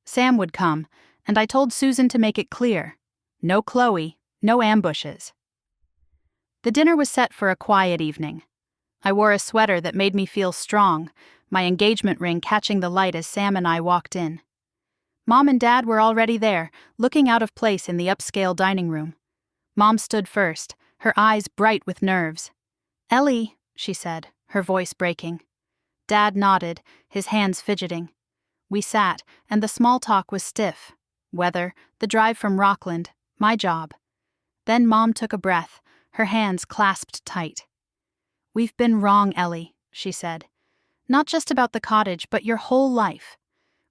Sam would come, and I told Susan to make it clear. No Chloe, no ambushes. The dinner was set for a quiet evening. I wore a sweater that made me feel strong, my engagement ring catching the light as Sam and I walked in. Mom and Dad were already there, looking out of place in the upscale dining room. Mom stood first, her eyes bright with nerves. "Ellie," she said, her voice breaking. Dad nodded, his hands fidgeting. We sat, and the small talk was stiff. Weather, the drive from Rockland, my job. Then Mom took a breath, her hands clasped tight. "We've been wrong, Ellie," she said. "Not just about the cottage, but your whole life.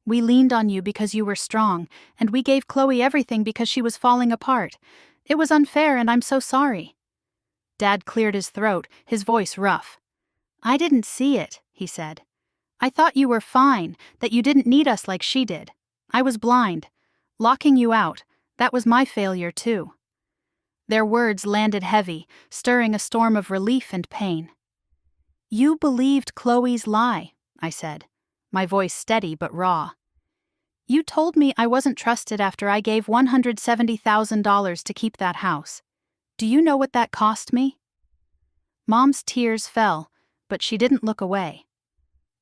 We leaned on you because you were strong, and we gave Chloe everything because she was falling apart. It was unfair, and I'm so sorry." Dad cleared his throat, his voice rough. "I didn't see it," he said. "I thought you were fine, that you didn't need us like she did. I was blind. Locking you out, that was my failure too." Their words landed heavy, stirring a storm of relief and pain. "You believed Chloe's lie," I said, my voice steady but raw. "You told me I wasn't trusted after I gave $170,000 to keep that house. Do you know what that cost me?" Mom's tears fell, but she didn't look away.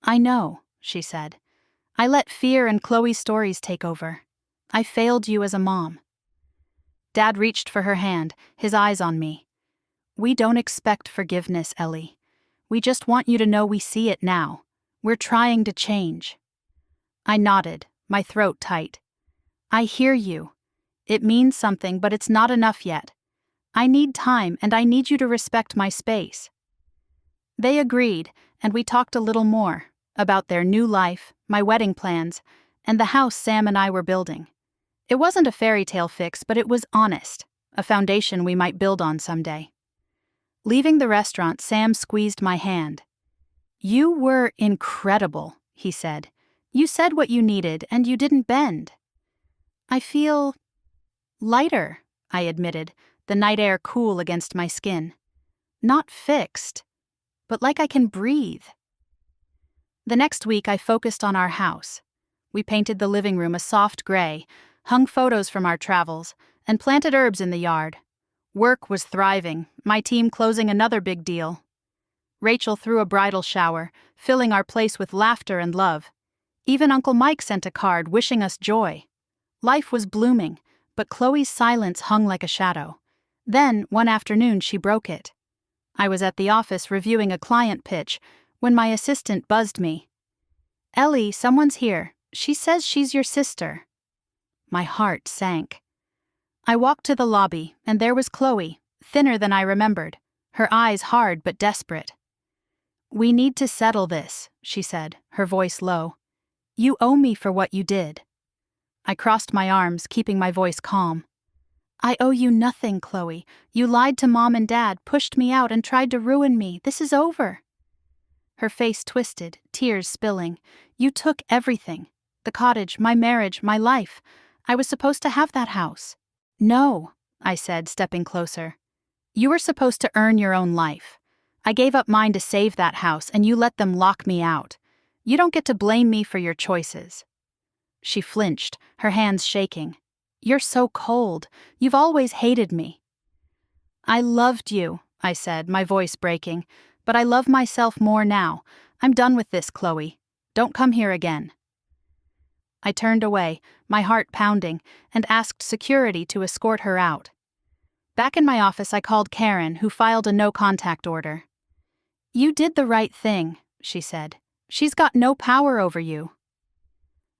"I know," she said. "I let fear and Chloe's stories take over. I failed you as a mom." Dad reached for her hand, his eyes on me. "We don't expect forgiveness, Ellie. We just want you to know we see it now. We're trying to change." I nodded, my throat tight. "I hear you. It means something, but it's not enough yet. I need time, and I need you to respect my space." They agreed, and we talked a little more, about their new life, my wedding plans, and the house Sam and I were building. It wasn't a fairy tale fix, but it was honest, a foundation we might build on someday. Leaving the restaurant, Sam squeezed my hand. "You were incredible," he said. You said what you needed and you didn't bend. I feel lighter, I admitted, the night air cool against my skin. Not fixed, but like I can breathe. The next week I focused on our house. We painted the living room a soft gray, hung photos from our travels, and planted herbs in the yard. Work was thriving, my team closing another big deal. Rachel threw a bridal shower, filling our place with laughter and love. Even Uncle Mike sent a card wishing us joy. Life was blooming, but Chloe's silence hung like a shadow. Then, one afternoon, she broke it. I was at the office reviewing a client pitch when my assistant buzzed me. Ellie, someone's here. She says she's your sister. My heart sank. I walked to the lobby, and there was Chloe, thinner than I remembered, her eyes hard but desperate. We need to settle this, she said, her voice low. You owe me for what you did. I crossed my arms, keeping my voice calm. I owe you nothing, Chloe. You lied to Mom and Dad, pushed me out, and tried to ruin me. This is over. Her face twisted, tears spilling. You took everything. The cottage, my marriage, my life. I was supposed to have that house. No, I said, stepping closer. You were supposed to earn your own life. I gave up mine to save that house, and you let them lock me out. You don't get to blame me for your choices. She flinched, her hands shaking. You're so cold. You've always hated me. I loved you, I said, my voice breaking, but I love myself more now. I'm done with this, Chloe. Don't come here again. I turned away, my heart pounding, and asked security to escort her out. Back in my office, I called Karen, who filed a no-contact order. You did the right thing, she said. She's got no power over you.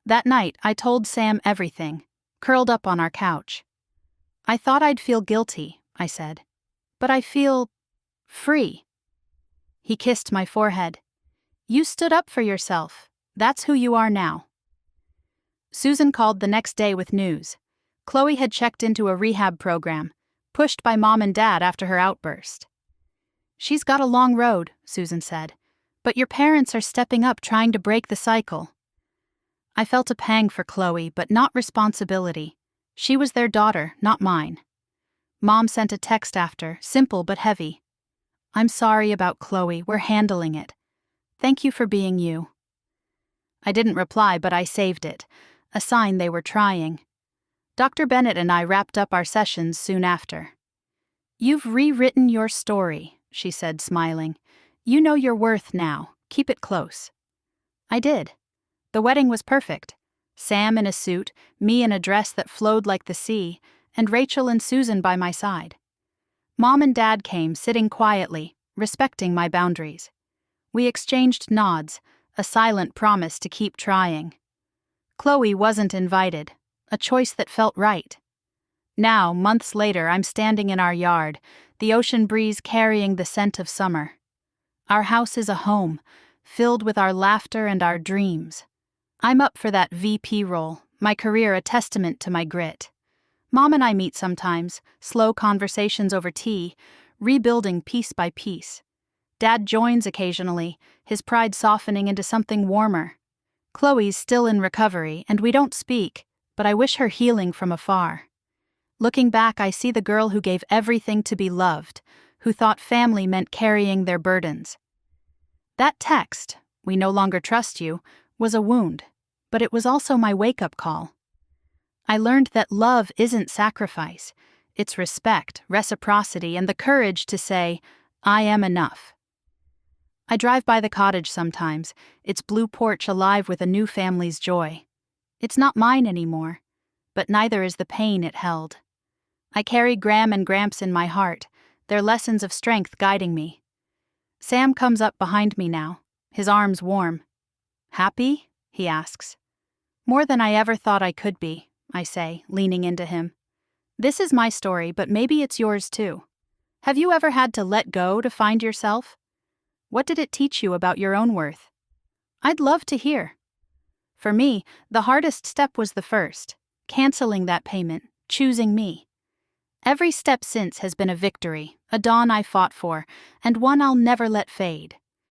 That night, I told Sam everything, curled up on our couch. I thought I'd feel guilty, I said. But I feel free. He kissed my forehead. You stood up for yourself. That's who you are now. Susan called the next day with news. Chloe had checked into a rehab program, pushed by Mom and Dad after her outburst. She's got a long road, Susan said, but your parents are stepping up trying to break the cycle. I felt a pang for Chloe, but not responsibility. She was their daughter, not mine. Mom sent a text after, simple but heavy. I'm sorry about Chloe, we're handling it. Thank you for being you. I didn't reply, but I saved it, a sign they were trying. Dr. Bennett and I wrapped up our sessions soon after. You've rewritten your story, she said, smiling. You know your worth now. Keep it close. I did. The wedding was perfect. Sam in a suit, me in a dress that flowed like the sea, and Rachel and Susan by my side. Mom and Dad came, sitting quietly, respecting my boundaries. We exchanged nods, a silent promise to keep trying. Chloe wasn't invited, a choice that felt right. Now, months later, I'm standing in our yard, the ocean breeze carrying the scent of summer. Our house is a home, filled with our laughter and our dreams. I'm up for that VP role, my career a testament to my grit. Mom and I meet sometimes, slow conversations over tea, rebuilding piece by piece. Dad joins occasionally, his pride softening into something warmer. Chloe's still in recovery, and we don't speak, but I wish her healing from afar. Looking back, I see the girl who gave everything to be loved, who thought family meant carrying their burdens. That text, "We no longer trust you," was a wound, but it was also my wake-up call. I learned that love isn't sacrifice. It's respect, reciprocity, and the courage to say, I am enough. I drive by the cottage sometimes, its blue porch alive with a new family's joy. It's not mine anymore, but neither is the pain it held. I carry Graham and Gramps in my heart, their lessons of strength guiding me. Sam comes up behind me now, his arms warm. Happy? He asks. More than I ever thought I could be, I say, leaning into him. This is my story, but maybe it's yours too. Have you ever had to let go to find yourself? What did it teach you about your own worth? I'd love to hear. For me, the hardest step was the first, canceling that payment, choosing me. Every step since has been a victory, a dawn I fought for, and one I'll never let fade.